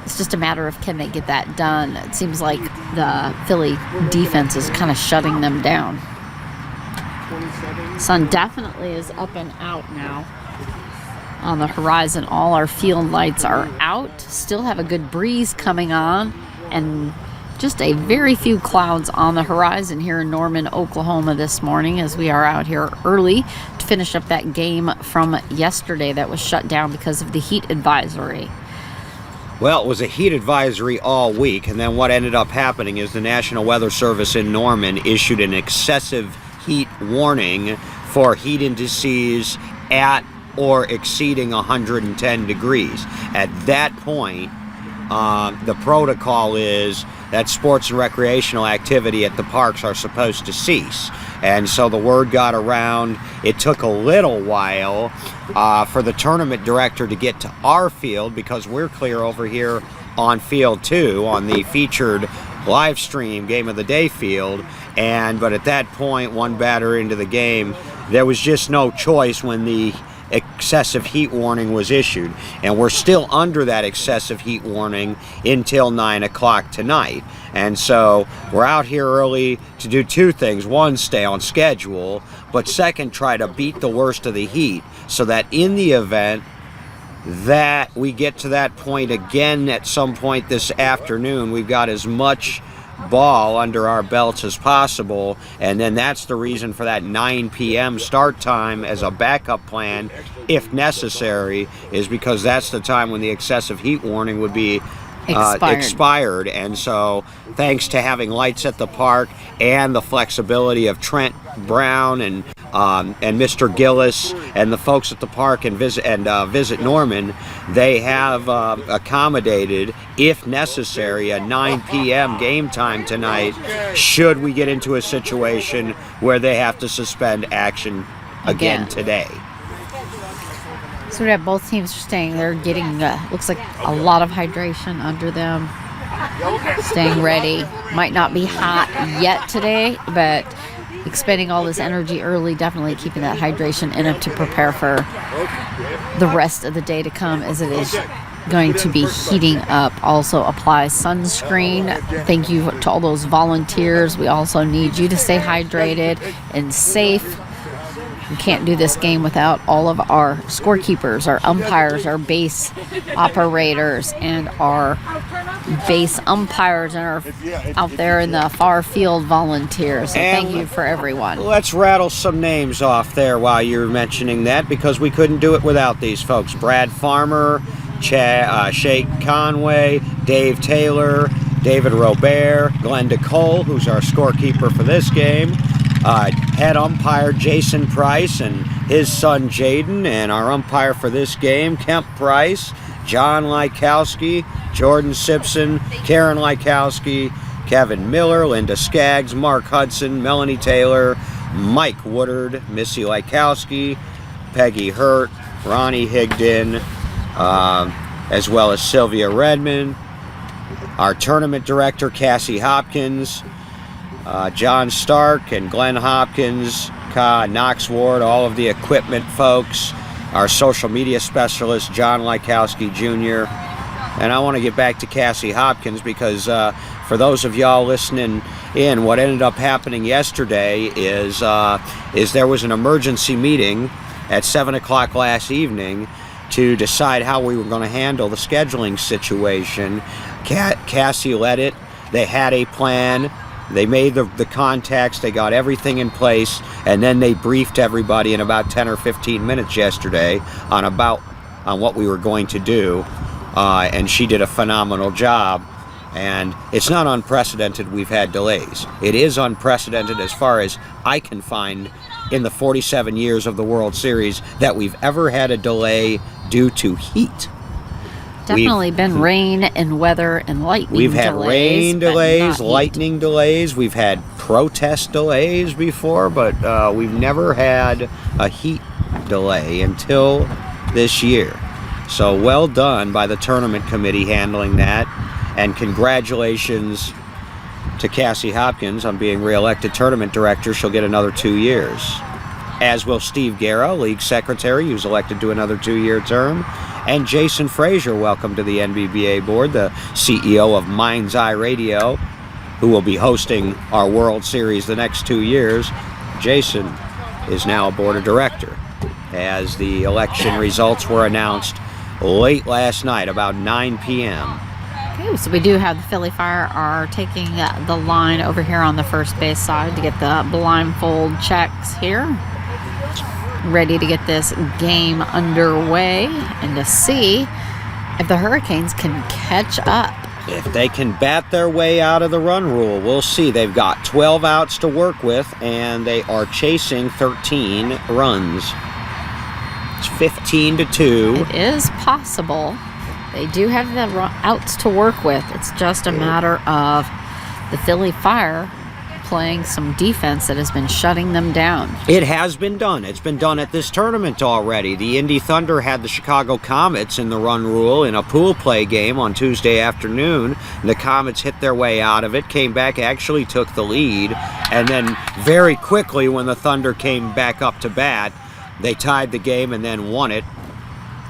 S2: It's just a matter of can they get that done. It seems like the Philly defense is kind of shutting them down. Sun definitely is up and out now. On the horizon, all our field lights are out. Still have a good breeze coming on, and just a very few clouds on the horizon here in Norman, Oklahoma this morning, as we are out here early to finish up that game from yesterday that was shut down because of the heat advisory.
S1: Well, it was a heat advisory all week, and then what ended up happening is the National Weather Service in Norman issued an excessive heat warning for heat indices at or exceeding 110 degrees. At that point, the protocol is that sports and recreational activity at the parks are supposed to cease. And so the word got around. It took a little while for the tournament director to get to our field, because we're clear over here on field 2 on the featured live stream game of the day field. But at that point, one batter into the game, there was just no choice when the excessive heat warning was issued, and we're still under that excessive heat warning until 9 o'clock tonight. And so we're out here early to do two things: one, stay on schedule, but second, try to beat the worst of the heat, so that in the event that we get to that point again at some point this afternoon, we've got as much ball under our belts as possible. And then that's the reason for that 9 p.m. start time as a backup plan if necessary, is because that's the time when the excessive heat warning would be expired. And so thanks to having lights at the park and the flexibility of Trent Brown and Mr. Gillis and the folks at the park and Visit Norman, they have accommodated, if necessary, a 9 p.m. game time tonight should we get into a situation where they have to suspend action again today.
S2: So we have both teams staying there, getting looks like a lot of hydration under them, staying ready. Might not be hot yet today, but expending all this energy early, definitely keeping that hydration in it to prepare for the rest of the day to come, as it is going to be heating up. Also apply sunscreen. Thank you to all those volunteers. We also need you to stay hydrated and safe. We can't do this game without all of our scorekeepers, our umpires, our base operators, and our base umpires, and our out there in the far field volunteers. So thank you for everyone.
S1: Let's rattle some names off there while you're mentioning that, because we couldn't do it without these folks. Brad Farmer, Shake Conway, Dave Taylor, David Robert, Glenda Cole, who's our scorekeeper for this game, head umpire Jason Price and his son Jaden, and our umpire for this game, Kemp Price, John Lykowski, Jordan Simpson, Karen Lykowski, Kevin Miller, Linda Skaggs, Mark Hudson, Melanie Taylor, Mike Woodard, Missy Lykowski, Peggy Hurt, Ronnie Higdon, as well as Sylvia Redmond, our tournament director Cassie Hopkins, John Stark and Glenn Hopkins, Knox Ward, all of the equipment folks, our social media specialist John Lykowski Jr. And I want to get back to Cassie Hopkins, because for those of y'all listening in, what ended up happening yesterday is there was an emergency meeting at 7 o'clock last evening to decide how we were going to handle the scheduling situation. Cassie led it. They had a plan. They made the contacts. They got everything in place, and then they briefed everybody in about 10 or 15 minutes yesterday on what we were going to do, and she did a phenomenal job. And it's not unprecedented we've had delays. It is unprecedented as far as I can find in the 47 years of the World Series that we've ever had a delay due to heat.
S2: Definitely been rain and weather and lightning.
S1: We've had
S2: delays,
S1: rain delays,
S2: but not
S1: lightning delays. We've had protest delays before, but we've never had a heat delay until this year. So well done by the tournament committee handling that. And congratulations to Cassie Hopkins on being reelected tournament director. She'll get another 2 years. As will Steve Guerra, league secretary, who's elected to another 2-year term. And Jason Frazier, welcome to the NBBA board, the CEO of Mind's Eye Radio, who will be hosting our World Series the next 2 years. Jason is now a board of director, as the election results were announced late last night, about 9 p.m.
S2: Okay, so we do have the Philly Fire are taking the line over here on the first base side to get the blindfold checks here. Ready to get this game underway and to see if the Hurricanes can catch up.
S1: If they can bat their way out of the run rule, we'll see. They've got 12 outs to work with, and they are chasing 13 runs. It's 15-2.
S2: It is possible. They do have the outs to work with. It's just a matter of the Philly Fire playing some defense that has been shutting them down.
S1: It has been done. It's been done at this tournament already. The Indy Thunder had the Chicago Comets in the run rule in a pool play game on Tuesday afternoon. The Comets hit their way out of it, came back, actually took the lead, and then very quickly when the Thunder came back up to bat, they tied the game and then won it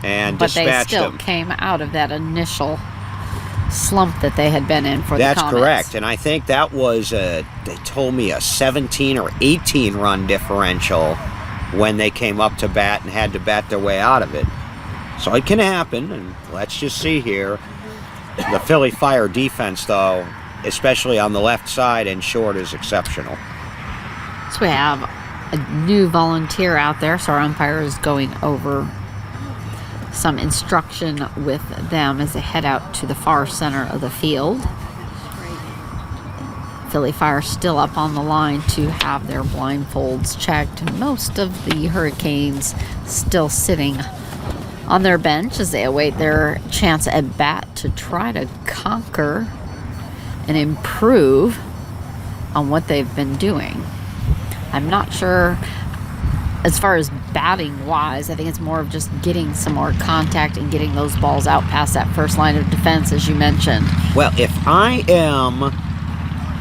S1: and dispatched them.
S2: But they still came out of that initial slump that they had been in for the Comets.
S1: That's correct, and I think that was, they told me, a 17 or 18 run differential when they came up to bat and had to bat their way out of it. So it can happen, and let's just see here. The Philly Fire defense, though, especially on the left side and short, is exceptional.
S2: So we have a new volunteer out there, so our umpire is going over some instruction with them as they head out to the far center of the field. Philly Fire still up on the line to have their blindfolds checked. Most of the Hurricanes still sitting on their bench as they await their chance at bat to try to conquer and improve on what they've been doing. I'm not sure as far as batting wise. I think it's more of just getting some more contact and getting those balls out past that first line of defense, as you mentioned.
S1: Well, if I am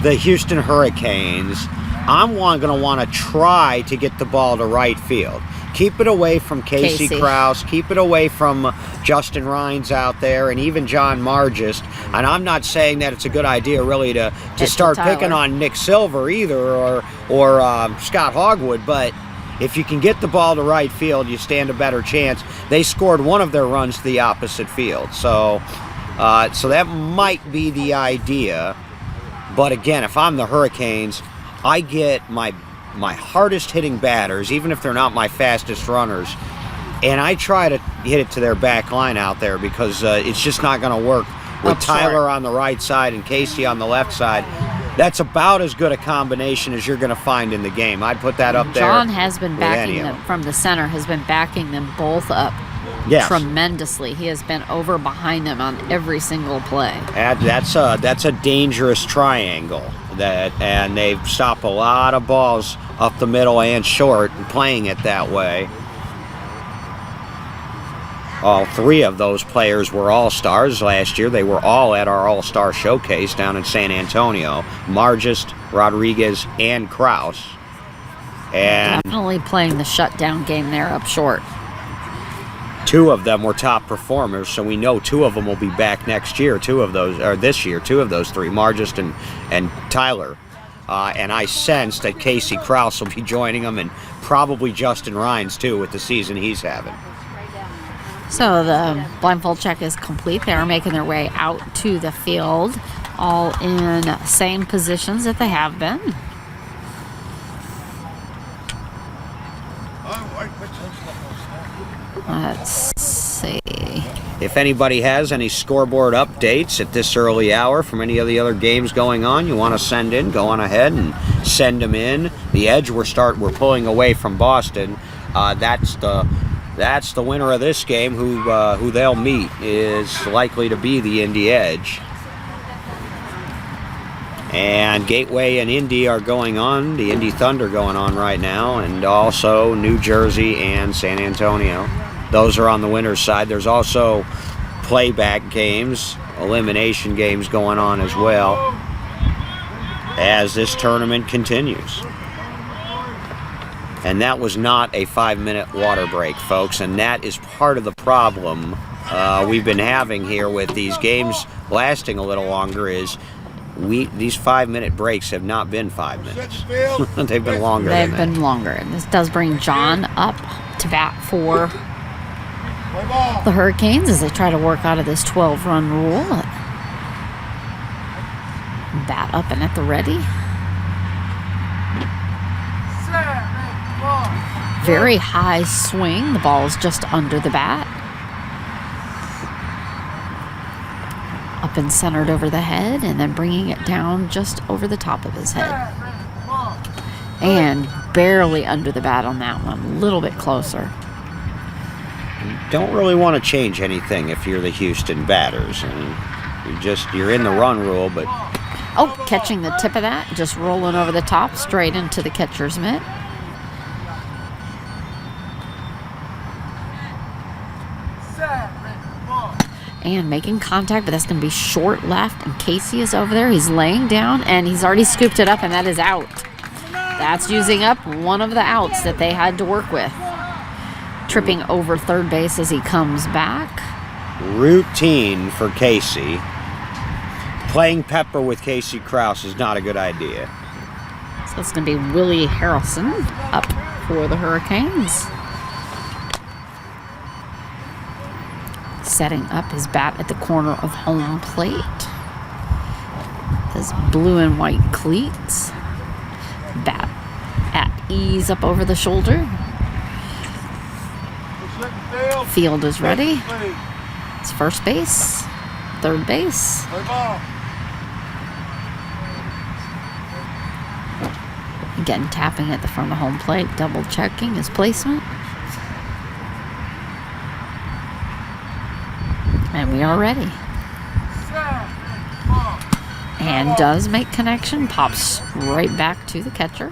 S1: the Houston Hurricanes, I'm going to want to try to get the ball to right field. Keep it away from Casey Krause. Keep it away from Justin Rhines out there, and even John Margist. And I'm not saying that it's a good idea, really, to start picking on Nick Silver either, or Scott Hogwood. But if you can get the ball to right field, you stand a better chance. They scored one of their runs to the opposite field, so that might be the idea. But again, if I'm the Hurricanes, I get my hardest hitting batters, even if they're not my fastest runners, and I try to hit it to their back line out there, because it's just not going to work with Tyler on the right side and Casey on the left side. That's about as good a combination as you're going to find in the game. I'd put that up there.
S2: John has been backing them from the center, has been backing them both up tremendously. He has been over behind them on every single play.
S1: That's a dangerous triangle, and they've stopped a lot of balls up the middle and short and playing it that way. All three of those players were all-stars last year. They were all at our all-star showcase down in San Antonio. Margist, Rodriguez, and Krause. And
S2: definitely playing the shutdown game there up short.
S1: Two of them were top performers, so we know two of them will be back next year. This year, two of those three, Margist and Tyler. And I sense that Casey Krause will be joining them, and probably Justin Rhines too, with the season he's having.
S2: So the blindfold check is complete. They are making their way out to the field, all in same positions that they have been. Let's see.
S1: If anybody has any scoreboard updates at this early hour from any of the other games going on you want to send in, go on ahead and send them in. The Edge we're pulling away from Boston. That's the winner of this game. Who they'll meet is likely to be the Indy Edge. And Gateway and Indy are going on. The Indy Thunder going on right now, and also New Jersey and San Antonio. Those are on the winner's side. There's also playback games, elimination games going on as well as this tournament continues. And that was not a 5-minute water break, folks, and that is part of the problem we've been having here with these games lasting a little longer is these 5-minute breaks have not been 5 minutes. They've been longer.
S2: They've been longer. And this does bring John up to bat for the Hurricanes as they try to work out of this 12-run rule. Bat up and at the ready. Very high swing. The ball is just under the bat. Up and centered over the head, and then bringing it down just over the top of his head. And barely under the bat on that one. A little bit closer.
S1: You don't really want to change anything if you're the Houston batters. You're in the run rule, but...
S2: Oh, catching the tip of that. Just rolling over the top, straight into the catcher's mitt. And making contact, but that's going to be short left, and Casey is over there. He's laying down, and he's already scooped it up, and that is out. That's using up one of the outs that they had to work with. Tripping over third base as he comes back.
S1: Routine for Casey. Playing Pepper with Casey Krause is not a good idea.
S2: So it's going to be Willie Harrelson up for the Hurricanes. Setting up his bat at the corner of home plate. His blue and white cleats. Bat at ease up over the shoulder. Field is ready. It's first base, third base. Again, tapping at the front of home plate, double checking his placement. And we are ready. And does make connection, pops right back to the catcher.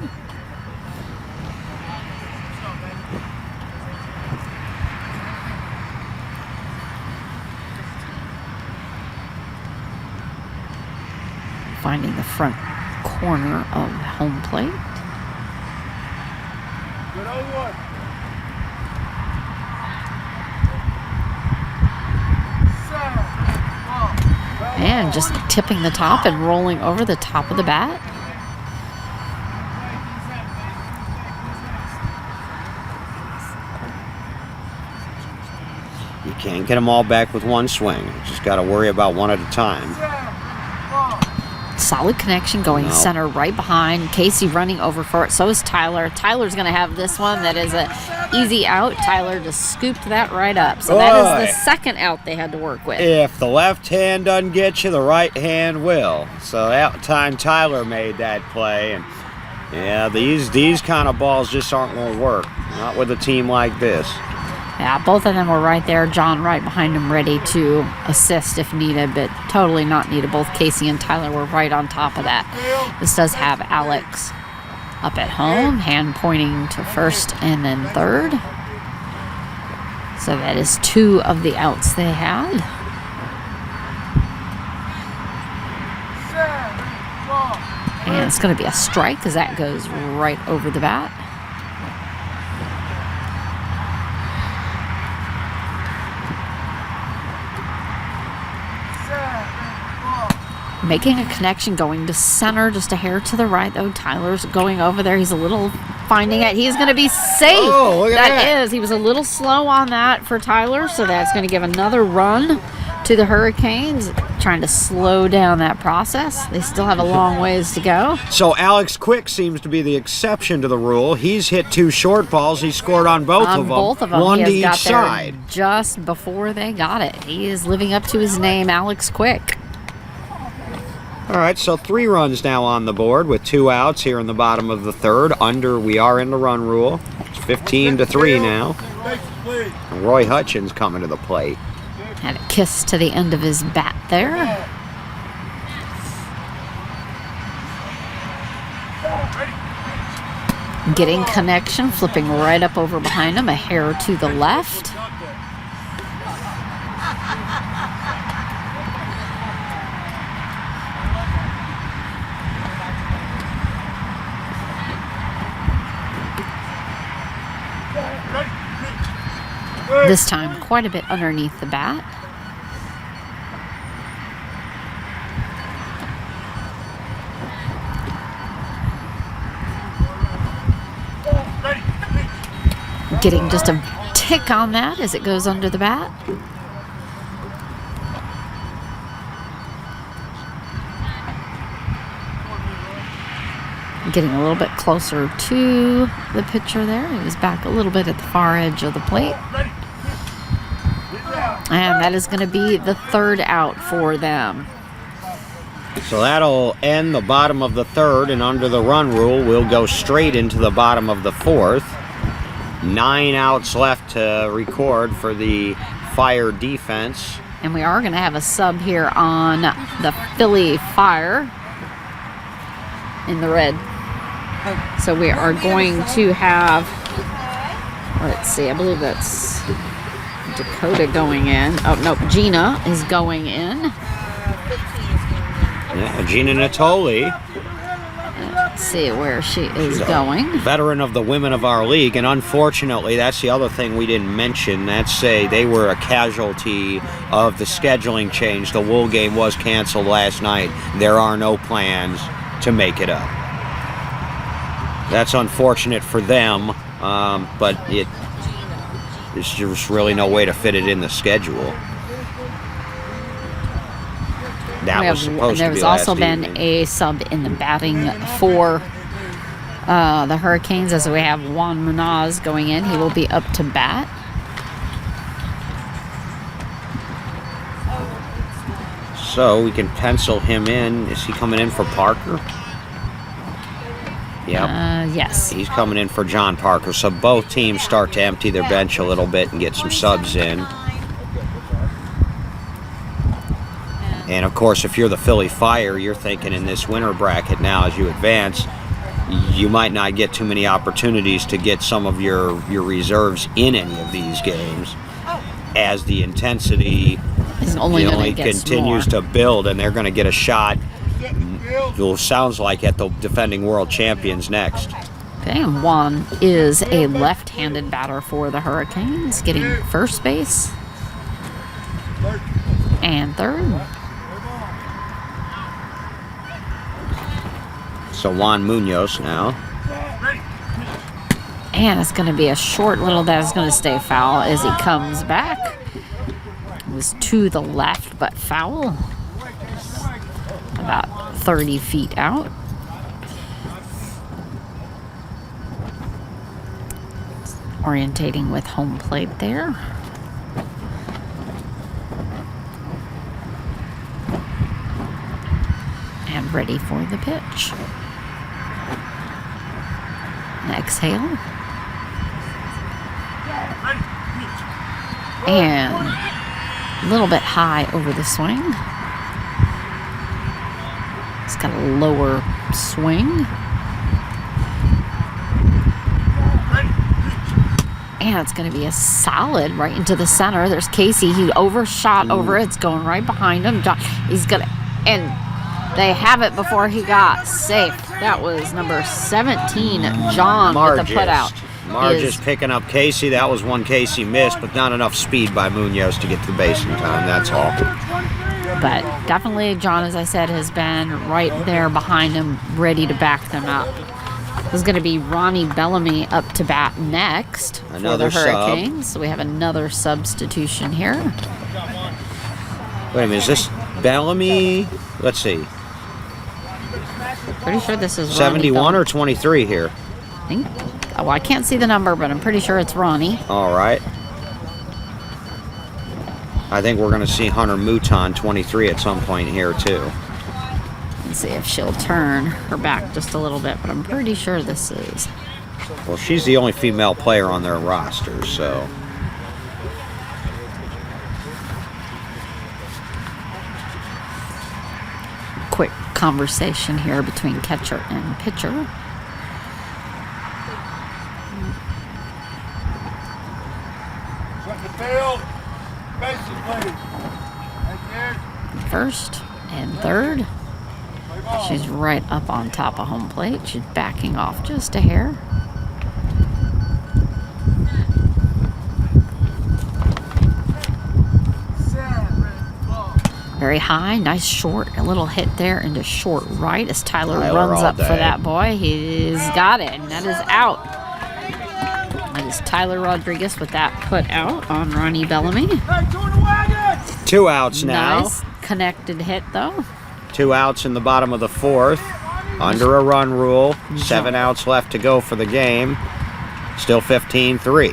S2: Finding the front corner of home plate. And just tipping the top and rolling over the top of the bat.
S1: You can't get them all back with one swing. You just got to worry about one at a time.
S2: Solid connection going center right behind. Casey running over for it. So is Tyler. Tyler's going to have this one. That is an easy out. Tyler just scooped that right up. So that is the second out they had to work with.
S1: If the left hand doesn't get you, the right hand will. So that time Tyler made that play. And yeah, these kind of balls just aren't going to work. Not with a team like this.
S2: Yeah, both of them were right there. John right behind him, ready to assist if needed, but totally not needed. Both Casey and Tyler were right on top of that. This does have Alex up at home, hand pointing to first and then third. So that is two of the outs they had. And it's going to be a strike as that goes right over the bat. Making a connection, going to center, just a hair to the right, though. Tyler's going over there. He's a little finding it. He's going to be safe.
S1: Oh, look at that.
S2: Is. He was a little slow on that for Tyler, so that's going to give another run to the Hurricanes, trying to slow down that process. They still have a long ways to go.
S1: So Alex Quick seems to be the exception to the rule. He's hit 2 short balls. He scored on both of them.
S2: Both of them.
S1: One
S2: he
S1: to
S2: has
S1: each
S2: got there
S1: side.
S2: just before they got it. He is living up to his name, Alex Quick.
S1: All right, so 3 runs now on the board with 2 outs here in the bottom of the 3rd. We are in the run rule. It's 15-3 now. And Roy Hutchins coming to the plate.
S2: Had a kiss to the end of his bat there. Getting connection, flipping right up over behind him, a hair to the left. This time quite a bit underneath the bat. Getting just a tick on that as it goes under the bat. Getting a little bit closer to the pitcher there. He was back a little bit at the far edge of the plate. And that is going to be the 3rd out for them.
S1: So that'll end the bottom of the 3rd, and under the run rule, we'll go straight into the bottom of the 4th. 9 outs left to record for the Fire defense.
S2: And we are going to have a sub here on the Philly Fire in the red. So we are going to have, let's see, I believe that's Dakota going in. Oh, no, Gina is going in.
S1: Yeah, Gina Natoli.
S2: Let's see where she is going.
S1: Veteran of the women of our league, and unfortunately, that's the other thing we didn't mention. They were a casualty of the scheduling change. The Wool game was canceled last night. There are no plans to make it up. That's unfortunate for them, but there's just really no way to fit it in the schedule. That was supposed to be
S2: There's
S1: last
S2: also been
S1: evening.
S2: a sub in the batting for the Hurricanes, as we have Juan Munoz going in. He will be up to bat.
S1: So we can pencil him in. Is he coming in for Parker? Yep.
S2: Yes.
S1: He's coming in for John Parker. So both teams start to empty their bench a little bit and get some subs in. And of course, if you're the Philly Fire, you're thinking in this winter bracket now as you advance, you might not get too many opportunities to get some of your reserves in any of these games, as the intensity only continues to build, and they're going to get a shot. It sounds like at the defending world champions next.
S2: Okay, and Juan is a left-handed batter for the Hurricanes, getting first base and 3rd.
S1: So Juan Munoz now.
S2: And it's going to be a short little that is going to stay foul as he comes back. It was to the left, but foul. About 30 feet out. Orientating with home plate there. And ready for the pitch. Exhale. And a little bit high over the swing. It's got a lower swing. And it's going to be a solid right into the center. There's Casey. He overshot over it. It's going right behind him. He's going to... And they have it before he got safe. That was number 17, John, with the putout.
S1: Marges picking up Casey. That was one Casey missed, but not enough speed by Munoz to get to the base in time. That's all.
S2: But definitely, John, as I said, has been right there behind him, ready to back them up. is going to be Ronnie Bellamy up to bat next
S1: Another
S2: for the
S1: sub.
S2: Hurricanes. So we have another substitution here.
S1: Wait a minute, is this Bellamy? Let's see.
S2: Pretty sure this is Ronnie
S1: 71
S2: Bellamy.
S1: or 23 here?
S2: I think. Well, I can't see the number, but I'm pretty sure it's Ronnie.
S1: All right. I think we're going to see Hunter Mouton 23 at some point here too.
S2: Let's see if she'll turn her back just a little bit, but I'm pretty sure this is.
S1: Well, she's the only female player on their roster, so.
S2: Quick conversation here between catcher and pitcher.
S3: Set the field. Bases, please. Thank you.
S2: First and third.
S3: Play ball.
S2: She's right up on top of home plate. She's backing off just a hair. Very high, nice short, a little hit there into short right as Tyler runs
S1: all
S2: up for
S1: day.
S2: that boy. He's got it, and that is out. That is Tyler Rodriguez with that put out on Ronnie Bellamy.
S1: 2 outs now.
S2: Nice connected hit though.
S1: 2 outs in the bottom of the 4th. Under a run rule. 7 outs left to go for the game. Still 15-3.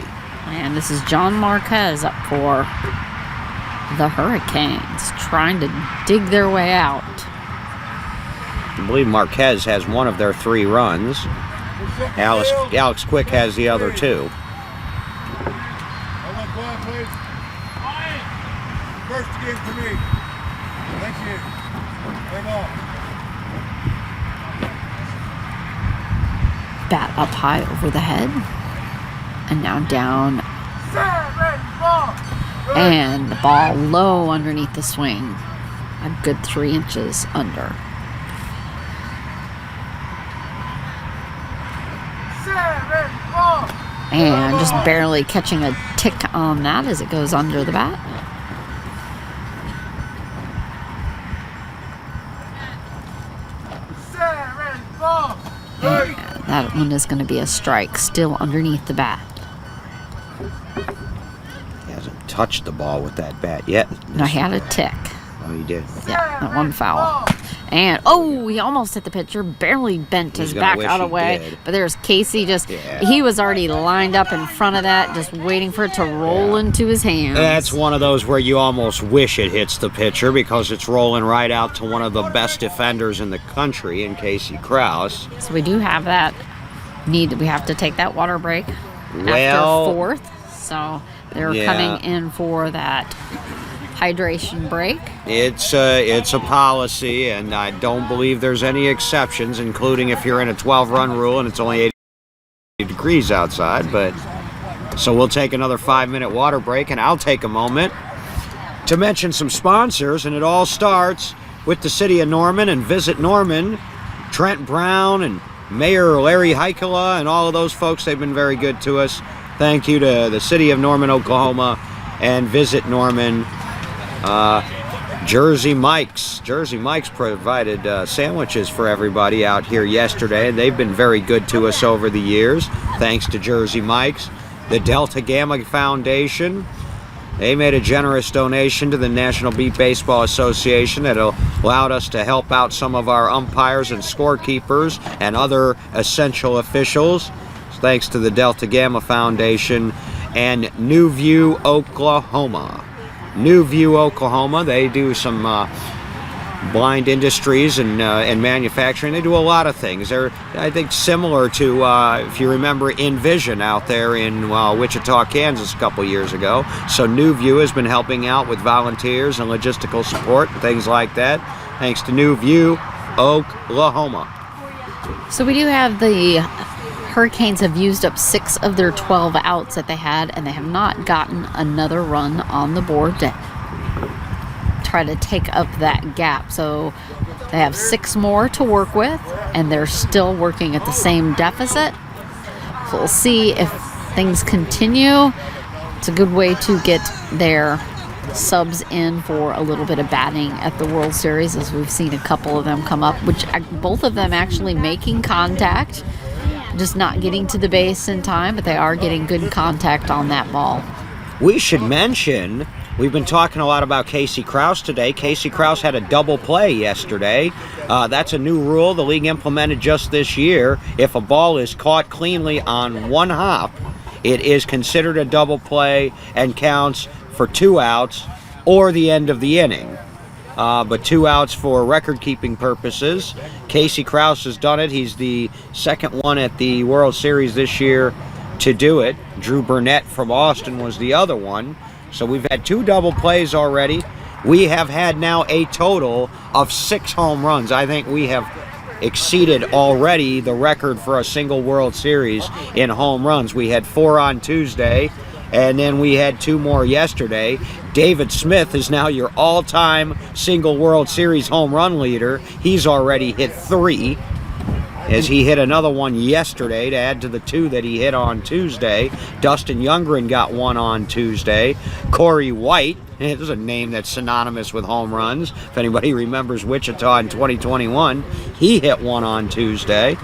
S2: And this is John Marquez up for the Hurricanes, trying to dig their way out.
S1: I believe Marquez has one of their 3 runs. Alex Quick has the other 2.
S3: Hold on, quiet, please. First game for me. Thank you. Play ball.
S2: Bat up high over the head. And now down. And the ball low underneath the swing. A good 3 inches under. And just barely catching a tick on that as it goes under the bat. And that one is going to be a strike, still underneath the bat.
S1: He hasn't touched the ball with that bat yet.
S2: No, he had a tick.
S1: Oh, he did.
S2: Yeah, that one foul. And, oh, he almost hit the pitcher, barely bent
S1: He's
S2: his
S1: gonna
S2: back
S1: wish
S2: out
S1: he
S2: of the way.
S1: did.
S2: But there's Casey he was already lined up in front of that, just waiting for it to roll into his hands.
S1: That's one of those where you almost wish it hits the pitcher because it's rolling right out to one of the best defenders in the country in Casey Krause.
S2: So we do have that need. We have to take that water break
S1: Well,
S2: after 4th. So they're
S1: yeah.
S2: coming in for that hydration break.
S1: It's a policy, and I don't believe there's any exceptions, including if you're in a 12-run rule and it's only 80 degrees outside. But so we'll take another 5-minute water break, and I'll take a moment to mention some sponsors, and it all starts with the City of Norman and Visit Norman, Trent Brown and Mayor Larry Heikela, and all of those folks. They've been very good to us. Thank you to the City of Norman, Oklahoma, and Visit Norman. Jersey Mike's provided sandwiches for everybody out here yesterday, and they've been very good to us over the years. Thanks to Jersey Mike's. The Delta Gamma Foundation, they made a generous donation to the National Beat Baseball Association that allowed us to help out some of our umpires and scorekeepers and other essential officials. Thanks to the Delta Gamma Foundation. And New View, Oklahoma. New View, Oklahoma, they do some blind industries and manufacturing. They do a lot of things. They're, I think, similar to, if you remember, Envision out there in Wichita, Kansas a couple years ago. So New View has been helping out with volunteers and logistical support and things like that, thanks to New View, Oklahoma.
S2: So we do have the Hurricanes have used up 6 of their 12 outs that they had, and they have not gotten another run on the board to try to take up that gap. So they have 6 more to work with, and they're still working at the same deficit. So we'll see if things continue. It's a good way to get their subs in for a little bit of batting at the World Series, as we've seen a couple of them come up, which both of them actually making contact. just not getting to the base in time, but they are getting good contact on that ball.
S1: We should mention, we've been talking a lot about Casey Krause today. Casey Krause had a double play yesterday. That's a new rule the league implemented just this year. If a ball is caught cleanly on one hop, it is considered a double play and counts for 2 outs or the end of the inning. But 2 outs for record-keeping purposes. Casey Krause has done it. He's the second one at the World Series this year to do it. Drew Burnett from Austin was the other one. So we've had 2 double plays already. We have had now a total of 6 home runs. I think we have exceeded already the record for a single World Series in home runs. We had 4 on Tuesday, and then we had 2 more yesterday. David Smith is now your all-time single World Series home run leader. He's already hit 3, as he hit another one yesterday to add to the 2 that he hit on Tuesday. Dustin Youngren got 1 on Tuesday. Corey White, this is a name that's synonymous with home runs. If anybody remembers Wichita in 2021, he hit 1 on Tuesday.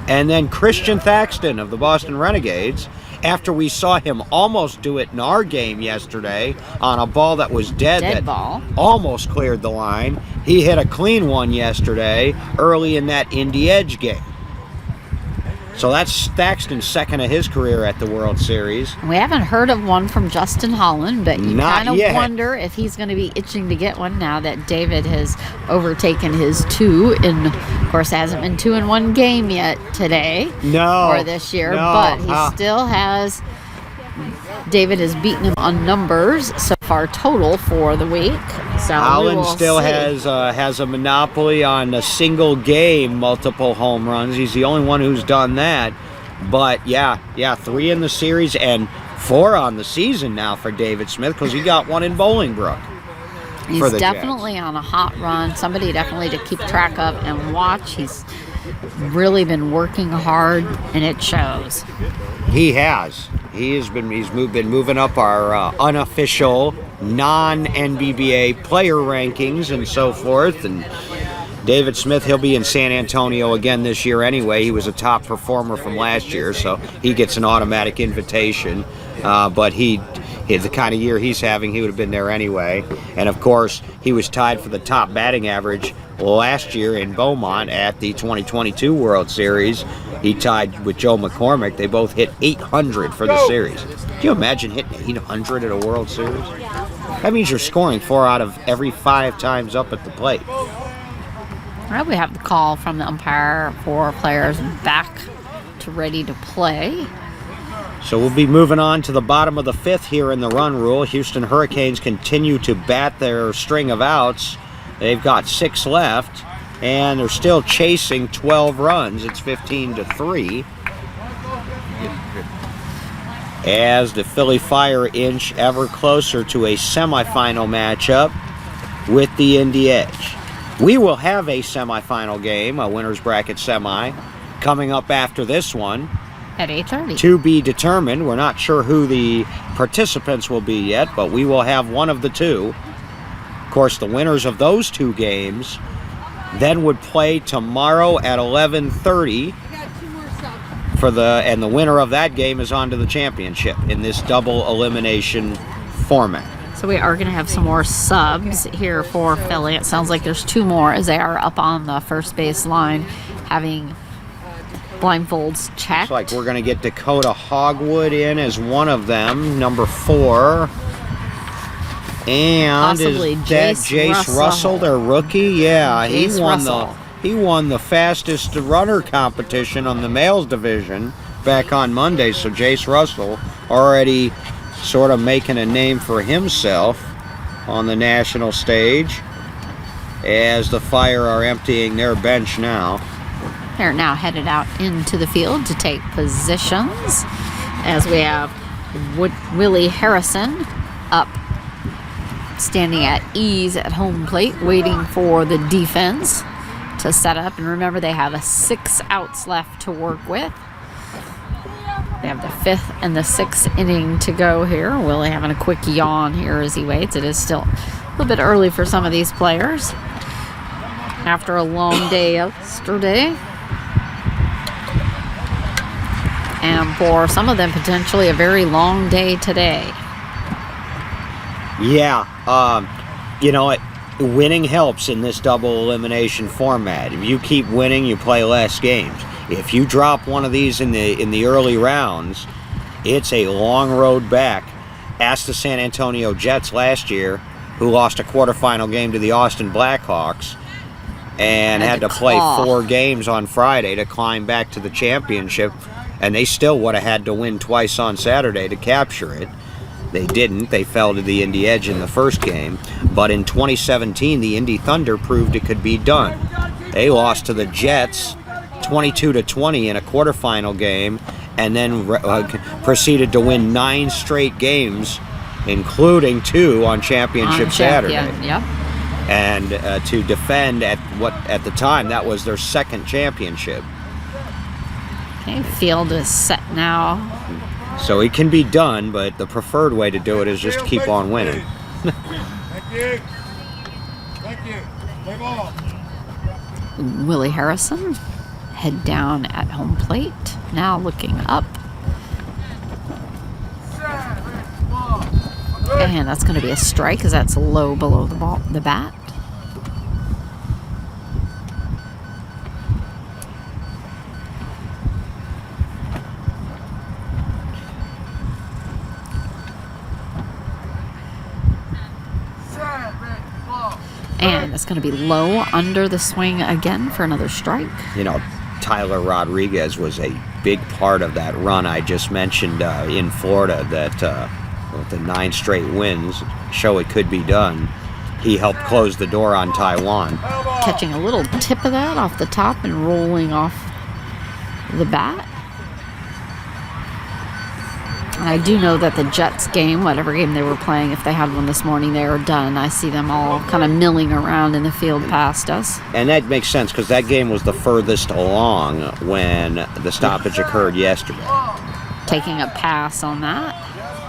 S1: And then Christian Thaxton of the Boston Renegades, after we saw him almost do it in our game yesterday on a ball that was dead
S2: ball,
S1: almost cleared the line. He hit a clean one yesterday early in that Indy Edge game. So that's Thaxton's second of his career at the World Series.
S2: We haven't heard of one from Justin Holland, but you kind of
S1: yet.
S2: wonder if he's going to be itching to get one now that David has overtaken his 2. And of course, hasn't been 2 in 1 game yet today or this year, but he still has. David has beaten him on numbers so far total for the week. So
S1: Holland still has a monopoly on a single game, multiple home runs. He's the only one who's done that. But yeah, 3 in the series and 4 on the season now for David Smith, because he got 1 in Bolingbrook.
S2: He's definitely on a hot run. Somebody definitely to keep track of and watch. He's really been working hard, and it shows.
S1: He has. He's been moving up our unofficial non-NBBA player rankings and so forth. And David Smith, he'll be in San Antonio again this year anyway. He was a top performer from last year, so he gets an automatic invitation. But the kind of year he's having, he would have been there anyway. And of course, he was tied for the top batting average last year in Beaumont at the 2022 World Series. He tied with Joe McCormick. They both hit 800 for the series. Can you imagine hitting 800 at a World Series? That means you're scoring 4 out of every 5 times up at the plate.
S2: All right, we have the call from the umpire for players back to ready to play.
S1: So we'll be moving on to the bottom of the 5th here in the run rule. Houston Hurricanes continue to bat their string of outs. They've got 6 left, and they're still chasing 12 runs. It's 15-3. As the Philly Fire inch ever closer to a semifinal matchup with the Indy Edge. We will have a semifinal game, a winner's bracket semi, coming up after this one.
S2: At 8:30.
S1: To be determined. We're not sure who the participants will be yet, but we will have one of the 2. Of course, the winners of those 2 games then would play tomorrow at 11:30 and the winner of that game is on to the championship in this double elimination format.
S2: So we are going to have some more subs here for Philly. It sounds like there's 2 more as they are up on the first base line having blindfolds checked.
S1: Looks like we're going to get Dakota Hogwood in as one of them, number 4. And
S2: possibly
S1: is that Jace Russell, their rookie? Yeah, he won the fastest runner competition on the males division back on Monday. So Jace Russell already sort of making a name for himself on the national stage, as the Fire are emptying their bench now.
S2: They're now headed out into the field to take positions, as we have Willie Harrison up, standing at ease at home plate, waiting for the defense to set up. And remember, they have 6 outs left to work with. They have the 5th and the 6th inning to go here. Willie having a quick yawn here as he waits. It is still a little bit early for some of these players after a long day yesterday. and for some of them, potentially a very long day today.
S1: Yeah, you know, winning helps in this double elimination format. If you keep winning, you play less games. If you drop one of these in the early rounds, it's a long road back. Ask the San Antonio Jets last year, who lost a quarterfinal game to the Austin Blackhawks and had to play 4 games on Friday to climb back to the championship, and they still would have had to win twice on Saturday to capture it. They didn't. They fell to the Indy Edge in the first game. But in 2017, the Indy Thunder proved it could be done. They lost to the Jets 22-20 in a quarterfinal game, and then proceeded to win 9 straight games, including 2 on Championship Saturday.
S2: Yep.
S1: And to defend at the time, that was their second championship.
S2: Okay, field is set now.
S1: So it can be done, but the preferred way to do it is just keep on winning.
S3: Thank you. Thank you. Play ball.
S2: Willie Harrison, head down at home plate, now looking up. And that's going to be a strike because that's low below the bat. And it's going to be low under the swing again for another strike.
S1: You know, Tyler Rodriguez was a big part of that run I just mentioned in Florida, that with the 9 straight wins show it could be done. He helped close the door on Taiwan.
S2: Catching a little tip of that off the top and rolling off the bat. And I do know that the Jets game, whatever game they were playing, if they had one this morning, they were done. I see them all kind of milling around in the field past us.
S1: And that makes sense because that game was the furthest along when the stoppage occurred yesterday.
S2: Taking a pass on that.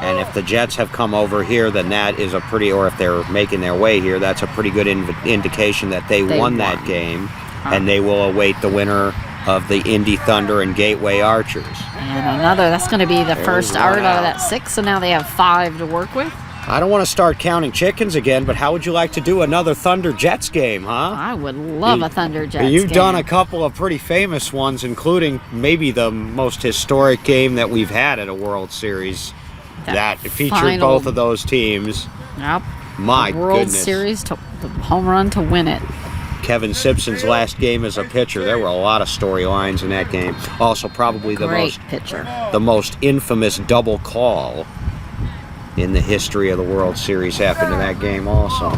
S1: And if the Jets have come over here, then that is a pretty, or if they're making their way here, that's a pretty good indication that they won that game, and they will await the winner of the Indy Thunder and Gateway Archers.
S2: And another, that's going to be the first out of that 6, so now they have 5 to work with.
S1: I don't want to start counting chickens again, but how would you like to do another Thunder Jets game, huh?
S2: I would love a Thunder Jets game.
S1: You've done a couple of pretty famous ones, including maybe the most historic game that we've had at a World Series. That featured both of those teams.
S2: Yep.
S1: My
S2: World
S1: goodness.
S2: Series, the home run to win it.
S1: Kevin Simpson's last game as a pitcher. There were a lot of storylines in that game. Also, probably the most infamous double call in the history of the World Series happened in that game also.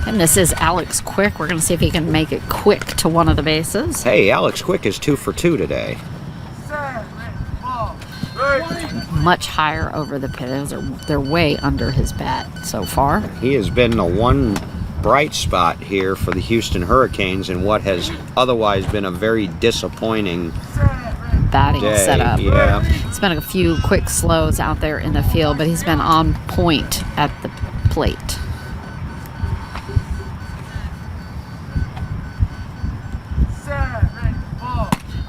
S2: And this is Alex Quick. We're going to see if he can make it quick to one of the bases.
S1: Hey, Alex Quick is 2 for 2 today.
S2: Much higher over the pit. They're way under his bat so far.
S1: He has been the one bright spot here for the Houston Hurricanes in what has otherwise been a very disappointing
S2: batting setup.
S1: Yeah.
S2: It's been a few quick slows out there in the field, but he's been on point at the plate.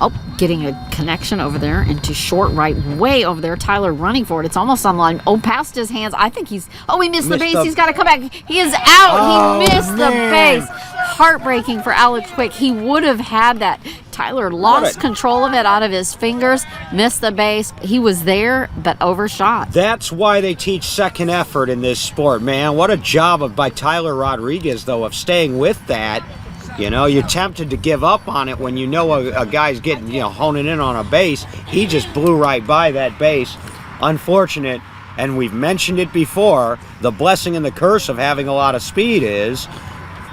S2: Oh, getting a connection over there into short right, way over there. Tyler running for it. It's almost on line. Oh, past his hands. I think he missed the base. He's got to come back. He is out. He missed the base. Heartbreaking for Alex Quick. He would have had that. Tyler lost control of it out of his fingers, missed the base. He was there, but overshot.
S1: That's why they teach second effort in this sport, man. What a job by Tyler Rodriguez, though, of staying with that. You know, you're tempted to give up on it when you know a guy's getting, honing in on a base. He just blew right by that base. Unfortunate, and we've mentioned it before, the blessing and the curse of having a lot of speed is,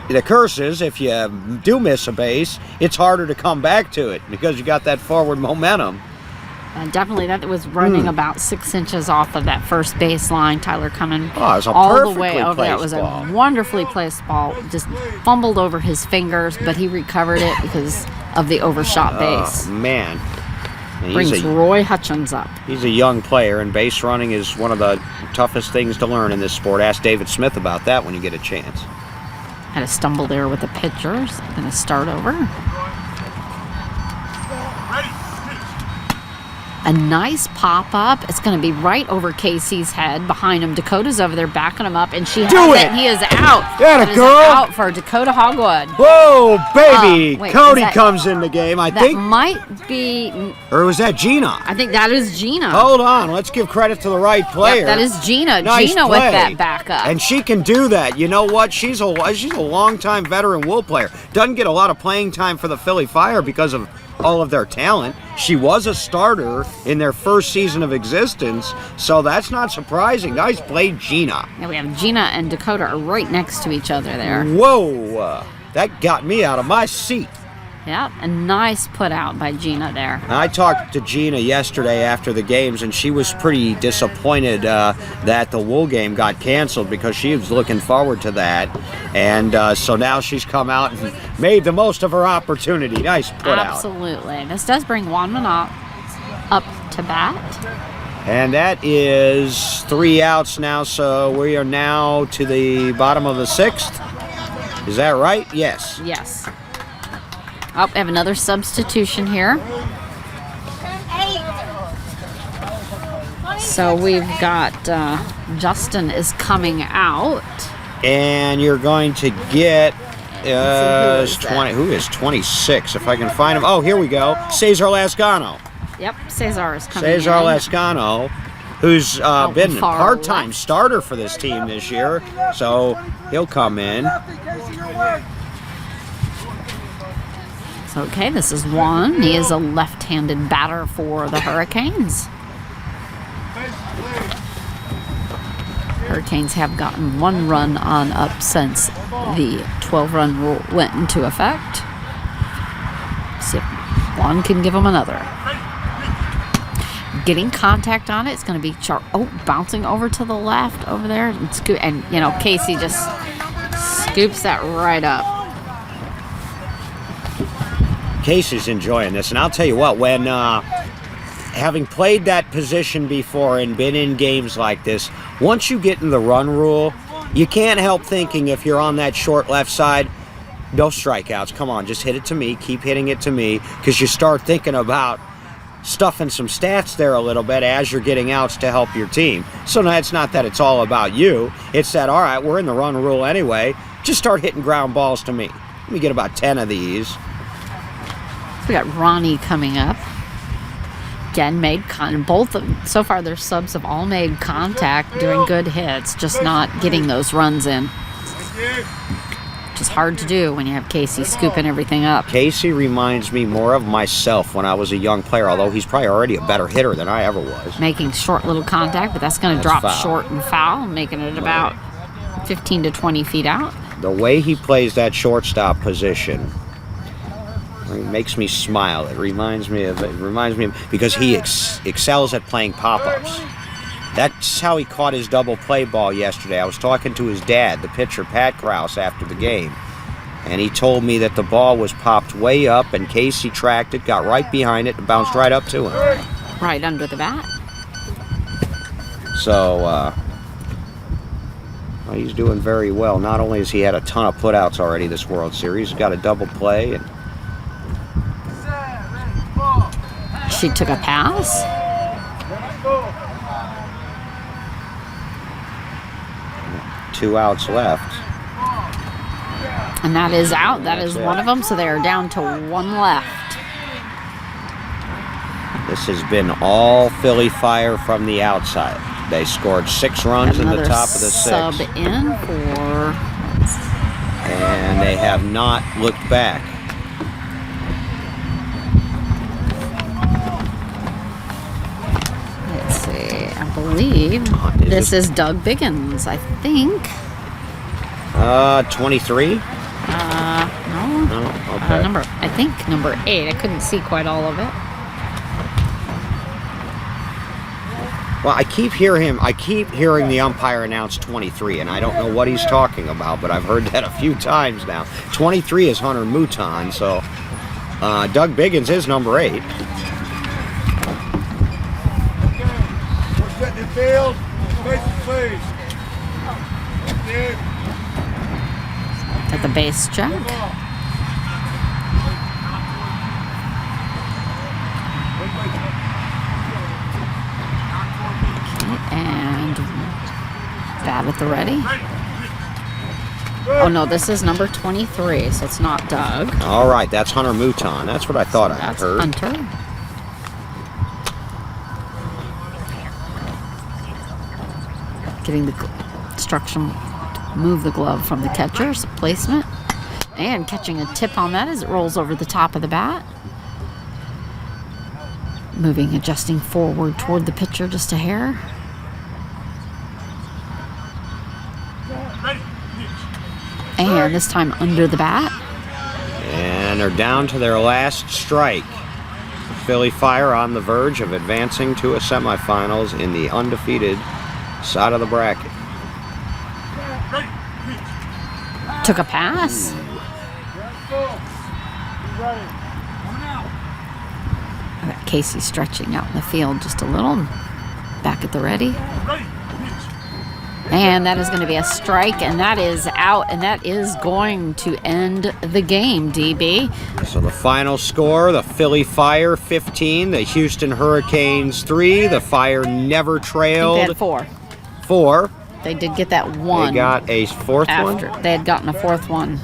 S1: the curse is if you do miss a base, it's harder to come back to it because you got that forward momentum.
S2: Definitely, that was running about 6 inches off of that first baseline. Tyler coming all the way over there. It was a wonderfully placed ball. Just fumbled over his fingers, but he recovered it because of the overshot base.
S1: Oh, man.
S2: Brings Roy Hutchins up.
S1: He's a young player, and base running is one of the toughest things to learn in this sport. Ask David Smith about that when you get a chance.
S2: Had a stumble there with the pitcher. Going to start over. A nice pop-up. It's going to be right over Casey's head. Behind him, Dakota's over there backing him up, and she has it. And he is out.
S1: Atta
S2: That is
S1: girl.
S2: out for Dakota Hogwood.
S1: Whoa, baby.
S2: Wait,
S1: Cody
S2: is that-
S1: comes in the game, I
S2: That
S1: think.
S2: might be...
S1: Or was that Gina?
S2: I think that is Gina.
S1: Hold on. Let's give credit to the right player.
S2: Yep, that is Gina.
S1: Nice
S2: Gina with
S1: play.
S2: that backup.
S1: And she can do that. You know what? She's a long-time veteran Wool player. Doesn't get a lot of playing time for the Philly Fire because of all of their talent. She was a starter in their first season of existence, so that's not surprising. Nice play, Gina.
S2: Yeah, we have Gina and Dakota are right next to each other there.
S1: Whoa, that got me out of my seat.
S2: Yeah, a nice put out by Gina there.
S1: I talked to Gina yesterday after the games, and she was pretty disappointed that the Wool game got canceled because she was looking forward to that. And so now she's come out and made the most of her opportunity. Nice put out.
S2: Absolutely. This does bring Juan Minot up to bat.
S1: And that is 3 outs now, so we are now to the bottom of the 6th. Is that right? Yes.
S2: Yes. Oh, we have another substitution here. So we've got Justin is coming out.
S1: And you're going to get
S2: Let's see,
S1: who is 26? If I can find him. Oh, here we go. Cesar Lascano.
S2: Yep, Cesar is coming
S1: Cesar
S2: in.
S1: Lascano, who's been a
S2: far
S1: part-time
S2: left.
S1: starter for this team this year. So he'll come in.
S2: So, okay, this is Juan. He is a left-handed batter for the Hurricanes. Hurricanes have gotten 1 run on up since the 12-run rule went into effect. See if Juan can give them another. Getting contact on it. It's going to be bouncing over to the left over there. And you know, Casey just scoops that right up.
S1: Casey's enjoying this, and I'll tell you what, when having played that position before and been in games like this, once you get in the run rule, you can't help thinking if you're on that short left side, no strikeouts. Come on, just hit it to me. Keep hitting it to me, because you start thinking about stuffing some stats there a little bit as you're getting outs to help your team. So now it's not that it's all about you. It's that, all right, we're in the run rule anyway. Just start hitting ground balls to me. Let me get about 10 of these.
S2: We got Ronnie coming up. Again, so far their subs have all made contact, doing good hits, just not getting those runs in. Which is hard to do when you have Casey scooping everything up.
S1: Casey reminds me more of myself when I was a young player, although he's probably already a better hitter than I ever was.
S2: Making short little contact, but that's going to drop
S1: foul.
S2: short and foul, making it about 15 to 20 feet out.
S1: The way he plays that shortstop position, it makes me smile. It reminds me of because he excels at playing pop-ups. That's how he caught his double play ball yesterday. I was talking to his dad, the pitcher, Pat Krause, after the game, and he told me that the ball was popped way up, and Casey tracked it, got right behind it, and bounced right up to him.
S2: Right under the bat.
S1: So, well, he's doing very well. Not only has he had a ton of putouts already this World Series, he's got a double play, and
S2: She took a pass.
S1: 2 outs left.
S2: And that is out. That is one of them. So they are down to 1 left.
S1: This has been all Philly Fire from the outside. They scored 6 runs in the top of the 6th.
S2: Sub in for.
S1: And they have not looked back.
S2: Let's see. I believe this is Doug Biggins, I think.
S1: 23?
S2: No.
S1: Oh, okay.
S2: I think number 8. I couldn't see quite all of it.
S1: Well, I keep hearing the umpire announce 23, and I don't know what he's talking about, but I've heard that a few times now. 23 is Hunter Mouton, so Doug Biggins is number 8.
S3: We're setting the field. Bases, please.
S2: At the base check. with the ready. Oh no, this is number 23, so it's not Doug.
S1: All right, that's Hunter Mouton. That's what I thought I
S2: That's
S1: heard.
S2: Hunter. Getting the instruction to move the glove from the catcher's placement. And catching a tip on that as it rolls over the top of the bat. Moving, adjusting forward toward the pitcher just a hair. And this time under the bat.
S1: And they're down to their last strike. Philly Fire on the verge of advancing to a semifinals in the undefeated side of the bracket.
S2: Took a pass. I got Casey stretching out in the field just a little. Back at the ready. And that is going to be a strike, and that is out, and that is going to end the game, DB.
S1: So the final score, the Philly Fire 15, the Houston Hurricanes 3. The Fire never trailed.
S2: They had 4.
S1: 4.
S2: They did get that one.
S1: They got a fourth
S2: after
S1: one?
S2: they had gotten a 4th one.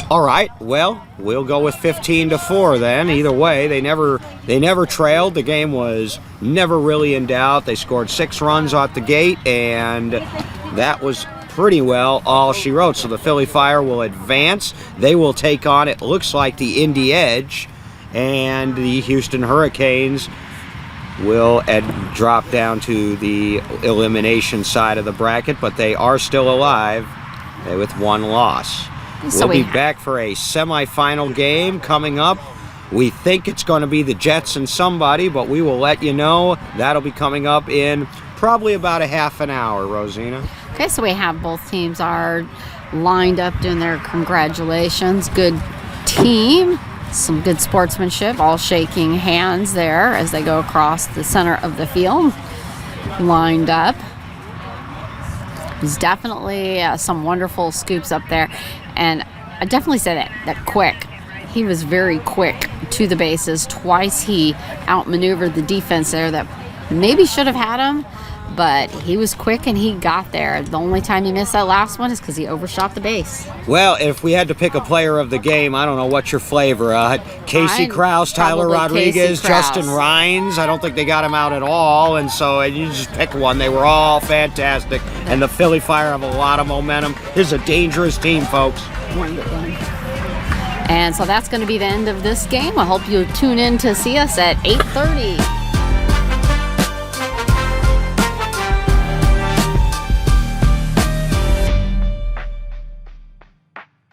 S1: All right, well, we'll go with 15-4 then. Either way, they never trailed. The game was never really in doubt. They scored 6 runs out the gate, and that was pretty well all she wrote. So the Philly Fire will advance. They will take on, it looks like, the Indy Edge, and the Houston Hurricanes will drop down to the elimination side of the bracket, but they are still alive with 1 loss.
S2: So
S1: we'll be back for a semifinal game coming up. We think it's going to be the Jets and somebody, but we will let you know. That'll be coming up in probably about a half an hour, Rosina.
S2: Okay, so we have both teams are lined up doing their congratulations. Good team. Some good sportsmanship, all shaking hands there as they go across the center of the field. Lined up. There's definitely some wonderful scoops up there. And I definitely say that quick. He was very quick to the bases. Twice he outmaneuvered the defense there that maybe should have had him, but he was quick and he got there. The only time he missed that last one is because he overshot the base.
S1: Well, if we had to pick a player of the game, I don't know what's your flavor. Casey Krause, Tyler Rodriguez, Justin Rhines. I don't think they got him out at all, and so you just pick one. They were all fantastic, and the Philly Fire have a lot of momentum. This is a dangerous team, folks.
S2: And so that's going to be the end of this game. I hope you'll tune in to see us at 8:30.